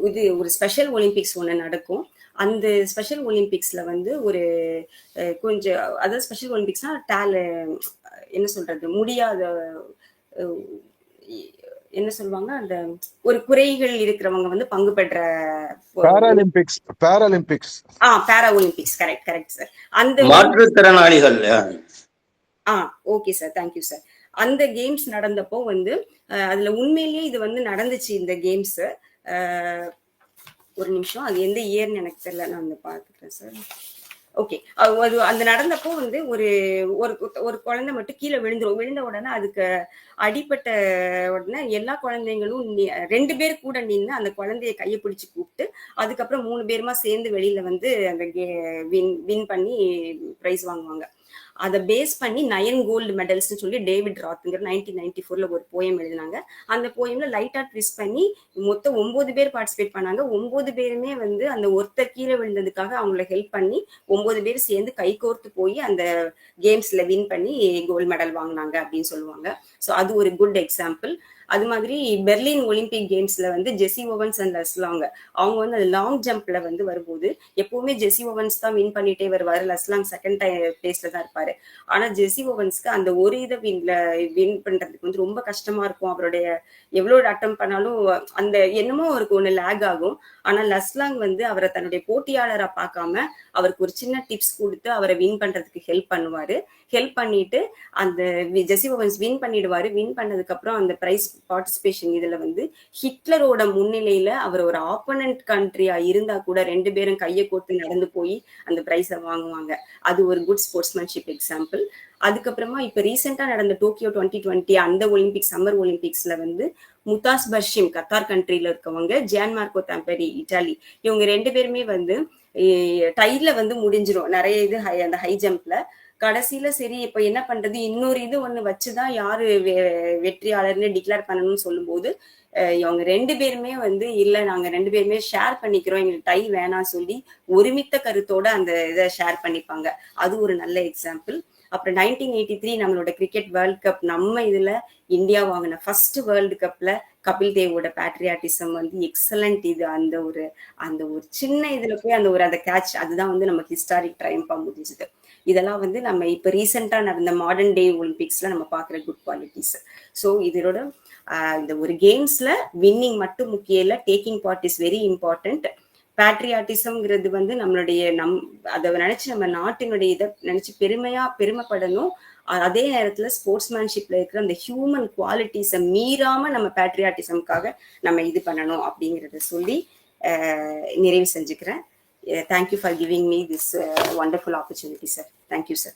இது ஒரு ஸ்பெஷல் ஒலிம்பிக்ஸ் ஒன்று நடக்கும். அந்த ஸ்பெஷல் ஒலிம்பிக்ஸ்ல வந்து ஒரு கொஞ்சம், அதாவது ஸ்பெஷல் ஒலிம்பிக்ஸ்னா என்ன சொல்றது, முடியாத என்ன சொல்லுவாங்க, அந்த ஒரு குறைகள் இருக்கிறவங்க வந்து பங்கு பெற்ற பாராலிம்பிக்ஸ் பாரா ஒலிம்பிக்ஸ். Correct sir. அந்த மாற்றுத்திறனாளிகள். Okay sir, thank you sir. அந்த கேம்ஸ் நடந்தப்போ வந்து அதுல உண்மையிலேயே இது வந்து நடந்துச்சு இந்த கேம்ஸ். ஒரு நிமிஷம், அது எந்த இயர்னு எனக்கு தெரியல, நான் வந்து பாத்துக்கிறேன் சார். ஓகே, அந்த நடந்தப்போ வந்து ஒரு குழந்தை மட்டும் கீழே விழுந்த உடனே அதுக்கு அடிப்பட்ட உடனே எல்லா குழந்தைங்களும் 2 பேர் கூட நின்று அந்த குழந்தைய கையை பிடிச்சு கூப்பிட்டு அதுக்கப்புறம் 3 பேருமா சேர்ந்து வெளியில வந்து அந்த வின் பண்ணி பிரைஸ் வாங்குவாங்க. அதை பேஸ் பண்ணி 9 கோல்டு மெடல்ஸ்னு சொல்லி டேவிட் ராத்ங்கிற 1994ல ஒரு போயம் எழுதினாங்க. அந்த போயம்ல லைட்டா ட்விஸ்ட் பண்ணி மொத்தம் 9 பேர் பார்ட்டிசிபேட் பண்ணாங்க. 9 பேருமே வந்து அந்த ஒருத்தர் கீழே விழுந்ததுக்காக அவங்களை ஹெல்ப் பண்ணி 9 பேர் சேர்ந்து கை கோர்த்து போய் அந்த கேம்ஸ்ல வின் பண்ணி கோல்டு மெடல் வாங்கினாங்க அப்படின்னு சொல்லுவாங்க. ஸோ அது ஒரு குட் எக்ஸாம்பிள். அது மாதிரி பெர்லின் ஒலிம்பிக் கேம்ஸ்ல வந்து ஜெசி ஓவன்ஸ் அண்ட் லஸ்லாங், அவங்க வந்து அது லாங் ஜம்ப்ல வந்து வரும்போது எப்பவுமே ஜெசி ஓவன்ஸ் தான் வின் பண்ணிட்டே வருவாரு, லஸ்லாங் செகண்ட் பிளேஸ்ல தான் இருப்பாரு. ஆனா ஜெசி ஓவன்ஸ்க்கு அந்த ஒரு இதை வின் பண்றதுக்கு வந்து ரொம்ப கஷ்டமா இருக்கும். அவருடைய எவ்வளவு அட்டம் பண்ணாலும் அந்த என்னமோ அவருக்கு ஒண்ணு லேக் ஆகும். ஆனா லஸ்லாங் வந்து அவரை தன்னுடைய போட்டியாளரா பார்க்காம அவருக்கு ஒரு சின்ன டிப்ஸ் கொடுத்து அவரை வின் பண்றதுக்கு ஹெல்ப் பண்ணுவாரு. ஹெல்ப் பண்ணிட்டு அந்த ஜெசி ஓவன்ஸ் வின் பண்ணிடுவாரு. வின் பண்ணதுக்கு அப்புறம் அந்த பிரைஸ் பார்ட்டிசிபேஷன் இதுல வந்து ஹிட்லரோட முன்னிலையில அவர் ஒரு ஆப்போனன்ட் கண்ட்ரியா இருந்தா கூட 2 பேரும் கையை கோர்த்து நடந்து போய் அந்த பிரைஸை வாங்குவாங்க. அது ஒரு குட் ஸ்போர்ட்ஸ்மேன்ஷிப் எக்ஸாம்பிள். அதுக்கப்புறமா இப்ப ரீசெண்டா நடந்த டோக்கியோ 2020 அந்த ஒலிம்பிக்ஸ், சம்மர் ஒலிம்பிக்ஸ்ல வந்து முத்தாஸ் பர்ஷிம் கத்தார் கண்ட்ரில இருக்கவங்க, ஜியான் மார்க்கோ தாம்பரி இட்டாலி, இவங்க 2 பேருமே வந்து டைல வந்து முடிஞ்சிரும் நிறைய இது அந்த ஹை ஜம்ப்ல. கடைசியில சரி இப்ப என்ன பண்றது, இன்னொரு இது ஒண்ணு வச்சுதான் யாரு வெற்றியாளர்னு டிக்ளேர் பண்ணணும்னு சொல்லும் போது இவங்க 2 பேருமே வந்து இல்ல நாங்க 2 பேருமே ஷேர் பண்ணிக்கிறோம், எங்களுக்கு டை வேணாம் சொல்லி ஒருமித்த கருத்தோட அந்த இதை ஷேர் பண்ணிப்பாங்க. அது ஒரு நல்ல எக்ஸாம்பிள். அப்புறம் 1983 நம்மளோட கிரிக்கெட் வேர்ல்ட் கப், நம்ம இதுல இந்தியா வாங்கின ஃபர்ஸ்ட் வேர்ல்டு கப்ல கபில் தேவோட பேட்ரியாட்டிசம் வந்து எக்ஸலண்ட். இது அந்த ஒரு சின்ன இதுல போய் அந்த கேட்ச், அதுதான் வந்து நமக்கு ஹிஸ்டாரிக் ட்ரையம்பா முடிஞ்சது. இதெல்லாம் வந்து நம்ம இப்ப ரீசெண்டா நடந்த மாடர்ன் டே ஒலிம்பிக்ஸ்ல நம்ம பாக்குற குட் குவாலிட்டிஸ். ஸோ இதோட இந்த ஒரு கேம்ஸ்ல வின்னிங் மட்டும் முக்கியம் இல்ல, taking part is very important. பேட்ரியாட்டிசம்ங்கிறது வந்து நம்மளுடைய அதை நினைச்சு நம்ம நாட்டினுடைய இதை நினைச்சு பெருமைப்படணும். அதே நேரத்துல ஸ்போர்ட்ஸ்மேன்ஷிப்ல இருக்கிற அந்த ஹியூமன் குவாலிட்டிஸை மீறாம நம்ம பேட்ரியாட்டிசம்காக நம்ம இது பண்ணணும் அப்படிங்கறத சொல்லி நிறைவு செஞ்சுக்கிறேன். Thank you for giving me this wonderful opportunity, sir. Thank you, sir.